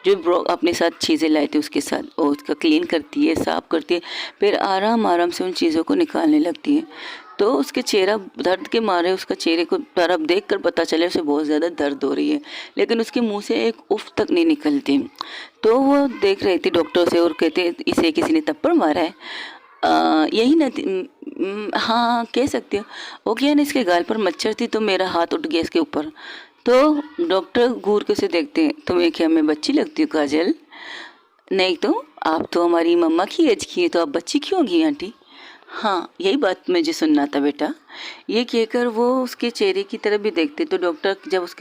A: जो अपने साथ चीज़ें लाए थे उसके साथ, वो उसका क्लीन करती है, साफ करती है, फिर आराम आराम से उन चीज़ों को निकालने लगती है। तो उसके चेहरा दर्द के मारे, उसका चेहरे को तरफ देख कर पता चले उसे बहुत ज़्यादा दर्द हो रही है, लेकिन उसके मुंह से एक उफ तक नहीं निकलती। तो वो देख रही थी डॉक्टर से और कहते इसे किसी ने थप्पड़ मारा है। यही ना हाँ कह सकते हो। वो क्या ना इसके गाल पर मच्छर थी तो मेरा हाथ उठ गया इसके ऊपर। तो डॉक्टर घूर के उसे देखते हैं, तुम्हें क्या मैं बच्ची लगती हूँ काजल? नहीं तो आप तो हमारी मम्मा की एज की है, तो आप बच्ची क्यों होगी आंटी? हाँ यही बात मुझे सुनना था बेटा। ये कहकर वो उसके चेहरे की तरफ भी देखते, तो डॉक्टर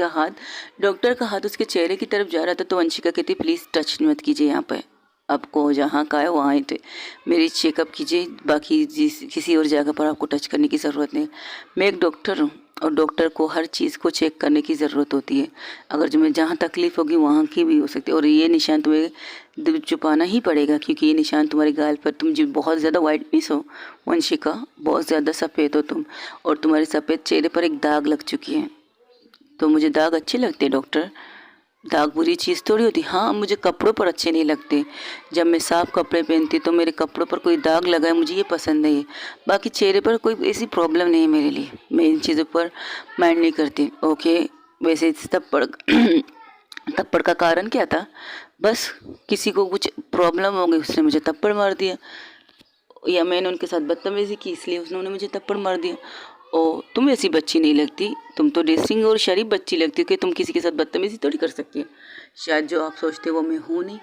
A: का हाथ उसके चेहरे की तरफ जा रहा था, तो वंशिका कहती प्लीज़ टच मत कीजिए यहाँ पर, आपको जहाँ का है वहाँ ही थे, मेरी चेकअप कीजिए, बाकी किसी और जगह पर आपको टच करने की ज़रूरत नहीं। मैं एक डॉक्टर हूँ और डॉक्टर को हर चीज़ को चेक करने की ज़रूरत होती है, अगर तुम्हें जहाँ तकलीफ़ होगी वहाँ की भी हो सकती है। और ये निशान तुम्हें छुपाना ही पड़ेगा क्योंकि ये निशान तुम्हारे गाल पर, तुम जो बहुत ज़्यादा वाइट पीस हो वंशिका, बहुत ज़्यादा सफ़ेद हो तुम, और तुम्हारे सफ़ेद चेहरे पर एक दाग लग चुकी है। तो मुझे दाग अच्छे लगते हैं डॉक्टर, दाग बुरी चीज़ थोड़ी होती। हाँ मुझे कपड़ों पर अच्छे नहीं लगते, जब मैं साफ़ कपड़े पहनती तो मेरे कपड़ों पर कोई दाग लगा है मुझे ये पसंद नहीं है, बाकी चेहरे पर कोई ऐसी प्रॉब्लम नहीं है मेरे लिए, मैं इन चीज़ों पर माइंड नहीं करती। ओके वैसे इस थप्पड़ थप्पड़ का कारण क्या था? बस किसी को कुछ प्रॉब्लम हो गई, उसने मुझे थप्पड़ मार दिया, या मैंने उनके साथ बदतमीज़ी की इसलिए उन्होंने मुझे थप्पड़ मार दिया। ओ तुम ऐसी बच्ची नहीं लगती, तुम तो ड्रेसिंग और शरीफ बच्ची लगती हो कि तुम किसी के साथ बदतमीजी थोड़ी कर सकती है। शायद जो आप सोचते हो वो मैं हूँ नहीं।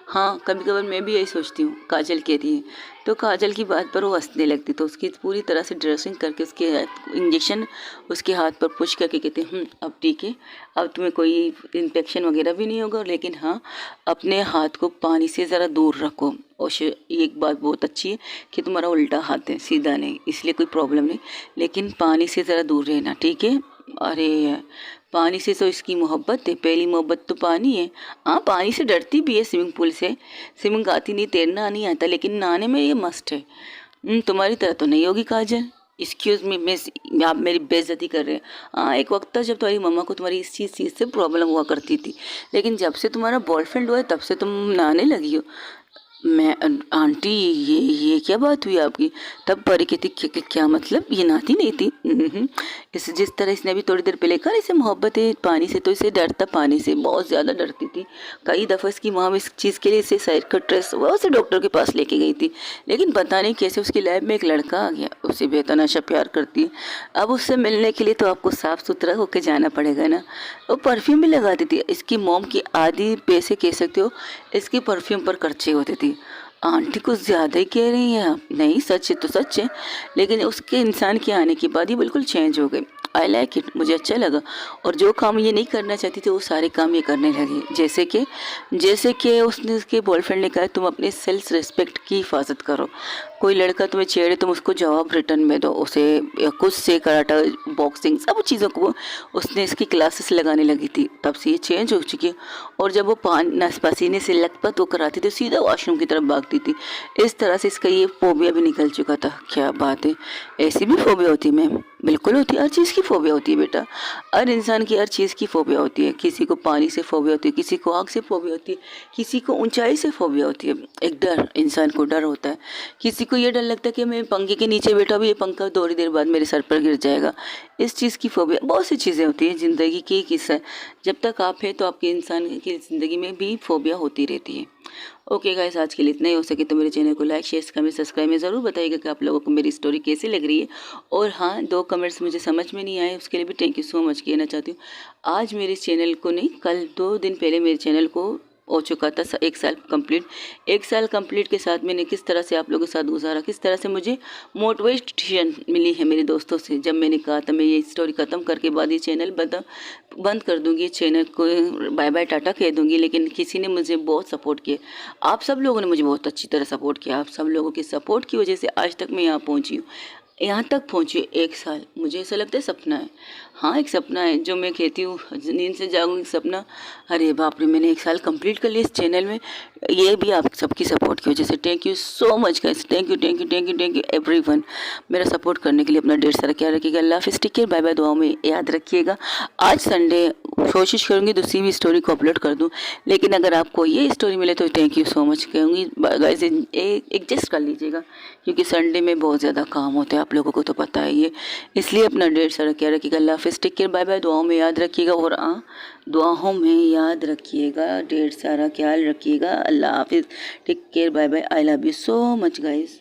A: हाँ कभी कभार मैं भी यही सोचती हूँ, काजल कहती है। तो काजल की बात पर वो हंसने लगती, तो उसकी पूरी तरह से ड्रेसिंग करके उसके इंजेक्शन उसके हाथ पर पुश करके कहते अब ठीक है, अब तुम्हें कोई इन्फेक्शन वगैरह भी नहीं होगा, लेकिन हाँ अपने हाथ को पानी से ज़रा दूर रखो। और एक बात बहुत अच्छी है कि तुम्हारा उल्टा हाथ है, सीधा नहीं, इसलिए कोई प्रॉब्लम नहीं, लेकिन पानी से ज़रा दूर रहना, ठीक है। अरे पानी से तो इसकी मोहब्बत है, पहली मोहब्बत तो पानी है। हाँ पानी से डरती भी है, स्विमिंग पूल से, स्विमिंग आती नहीं, तैरना नहीं आता, लेकिन नहाने में ये मस्ट है। तुम्हारी तरह तो नहीं होगी काजल। एक्सक्यूज़ मी मिस, आप मेरी बेइज्जती कर रहे हैं। हाँ एक वक्त था जब तुम्हारी मम्मा को तुम्हारी इस चीज़ से प्रॉब्लम हुआ करती थी, लेकिन जब से तुम्हारा बॉयफ्रेंड हुआ है तब से तुम नहाने लगी हो। मैं आंटी ये क्या बात हुई आपकी? तब परी कहती क्या मतलब, ये नहाती नहीं थी? इस जिस तरह इसने अभी थोड़ी देर पहले कहा इसे मोहब्बत है पानी से, तो इसे डरता, पानी से बहुत ज़्यादा डरती थी। कई दफ़ा इसकी माँ इस चीज़ के लिए इसे सैर का स्ट्रेस हुआ, उसे डॉक्टर के पास लेके गई थी, लेकिन पता नहीं कैसे उसकी लाइफ में एक लड़का आ गया, उसे बेतहाशा प्यार करती है। अब उससे मिलने के लिए तो आपको साफ़ सुथरा होकर जाना पड़ेगा ना। वो परफ्यूम भी लगाती थी, इसकी मॉम की आधी पैसे कह सकते हो इसकी परफ्यूम पर खर्चे होते थे। आंटी कुछ ज़्यादा ही कह रही हैं आप। नहीं सच है तो सच है, लेकिन उसके इंसान के आने के बाद ही बिल्कुल चेंज हो गई। आई लाइक इट, मुझे अच्छा लगा। और जो काम ये नहीं करना चाहती थी वो सारे काम ये करने लगी। जैसे कि उसने, उसके बॉयफ्रेंड ने कहा तुम अपने सेल्फ रिस्पेक्ट की हिफाजत करो। कोई लड़का तुम्हें छेड़े तुम उसको जवाब रिटर्न में दो उसे, या कुछ से कराटा, बॉक्सिंग, सब चीज़ों को उसने इसकी क्लासेस लगाने लगी थी। तब से ये चेंज हो चुकी है। और जब वो पसीने से लथपथ होकर आती थी सीधा वॉशरूम की तरफ भागती थी। इस तरह से इसका ये फोबिया भी निकल चुका था। क्या बात है, ऐसी भी फोबिया होती है मैम? बिल्कुल होती है, हर चीज़ की फोबिया होती है बेटा। हर इंसान की हर चीज़ की फोबिया होती है। किसी को पानी से फोबिया होती है, किसी को आग से फोबिया होती है, किसी को ऊंचाई से फोबिया होती है। एक डर, इंसान को डर होता है। किसी को ये डर लगता है कि मैं पंखे के नीचे बैठा भी, ये पंखा थोड़ी देर बाद मेरे सर पर गिर जाएगा। इस चीज़ की फोबिया, बहुत सी चीज़ें होती हैं। ज़िंदगी की एक हिस्सा है। जब तक आप हैं तो आपके इंसान की ज़िंदगी में भी फोबिया होती रहती है। ओके गाइस, आज के लिए इतना ही। हो सके तो मेरे चैनल को लाइक, शेयर, कमेंट, सब्सक्राइब में ज़रूर बताइएगा कि आप लोगों को मेरी स्टोरी कैसी लग रही है। और हाँ, 2 कमेंट्स मुझे समझ में नहीं आए, उसके लिए भी थैंक यू सो मच कहना चाहती हूँ। आज मेरे चैनल को नहीं, कल 2 दिन पहले मेरे चैनल को हो चुका था 1 साल कंप्लीट। 1 साल कंप्लीट के साथ मैंने किस तरह से आप लोगों के साथ गुजारा, किस तरह से मुझे मोटिवेशन मिली है मेरे दोस्तों से। जब मैंने कहा था मैं ये स्टोरी ख़त्म करके बाद ये चैनल बंद कर दूंगी, चैनल को बाय बाय टाटा कह दूंगी, लेकिन किसी ने मुझे बहुत सपोर्ट किया। आप सब लोगों ने मुझे बहुत अच्छी तरह सपोर्ट किया। आप सब लोगों के सपोर्ट की वजह से आज तक मैं यहाँ पहुँची हूँ। यहाँ तक पहुँची 1 साल, मुझे ऐसा लगता है सपना है। हाँ, एक सपना है जो मैं कहती हूँ नींद से जागूंगी सपना। अरे बाप रे, मैंने 1 साल कंप्लीट कर लिया इस चैनल में। ये भी आप सबकी सपोर्ट की वजह से। Thank you so much guys, thank you thank you thank you thank you everyone, मेरा सपोर्ट करने के लिए। अपना ढेर सारा ख्याल रखिएगा। अल्लाह हाफिज़, टेक केयर, बाय बाय, दुआओं में याद रखिएगा। आज संडे, कोशिश करूँगी दूसरी भी स्टोरी को अपलोड कर दूँ, लेकिन अगर आपको ये स्टोरी मिले तो थैंक यू सो मच कहूँगी। गाइस एडजस्ट कर लीजिएगा, क्योंकि संडे में बहुत ज़्यादा काम होता है, आप लोगों को तो पता है ये। इसलिए अपना ढेर सारा ख्याल रखिएगा। अल्लाह हाफिज़, टेक केयर, बाय बाय, दुआओं में याद रखिएगा। और दुआओं में याद रखिएगा, ढेर सारा ख्याल रखिएगा। अल्लाह हाफिज़, take care, bye bye, I love you so much guys.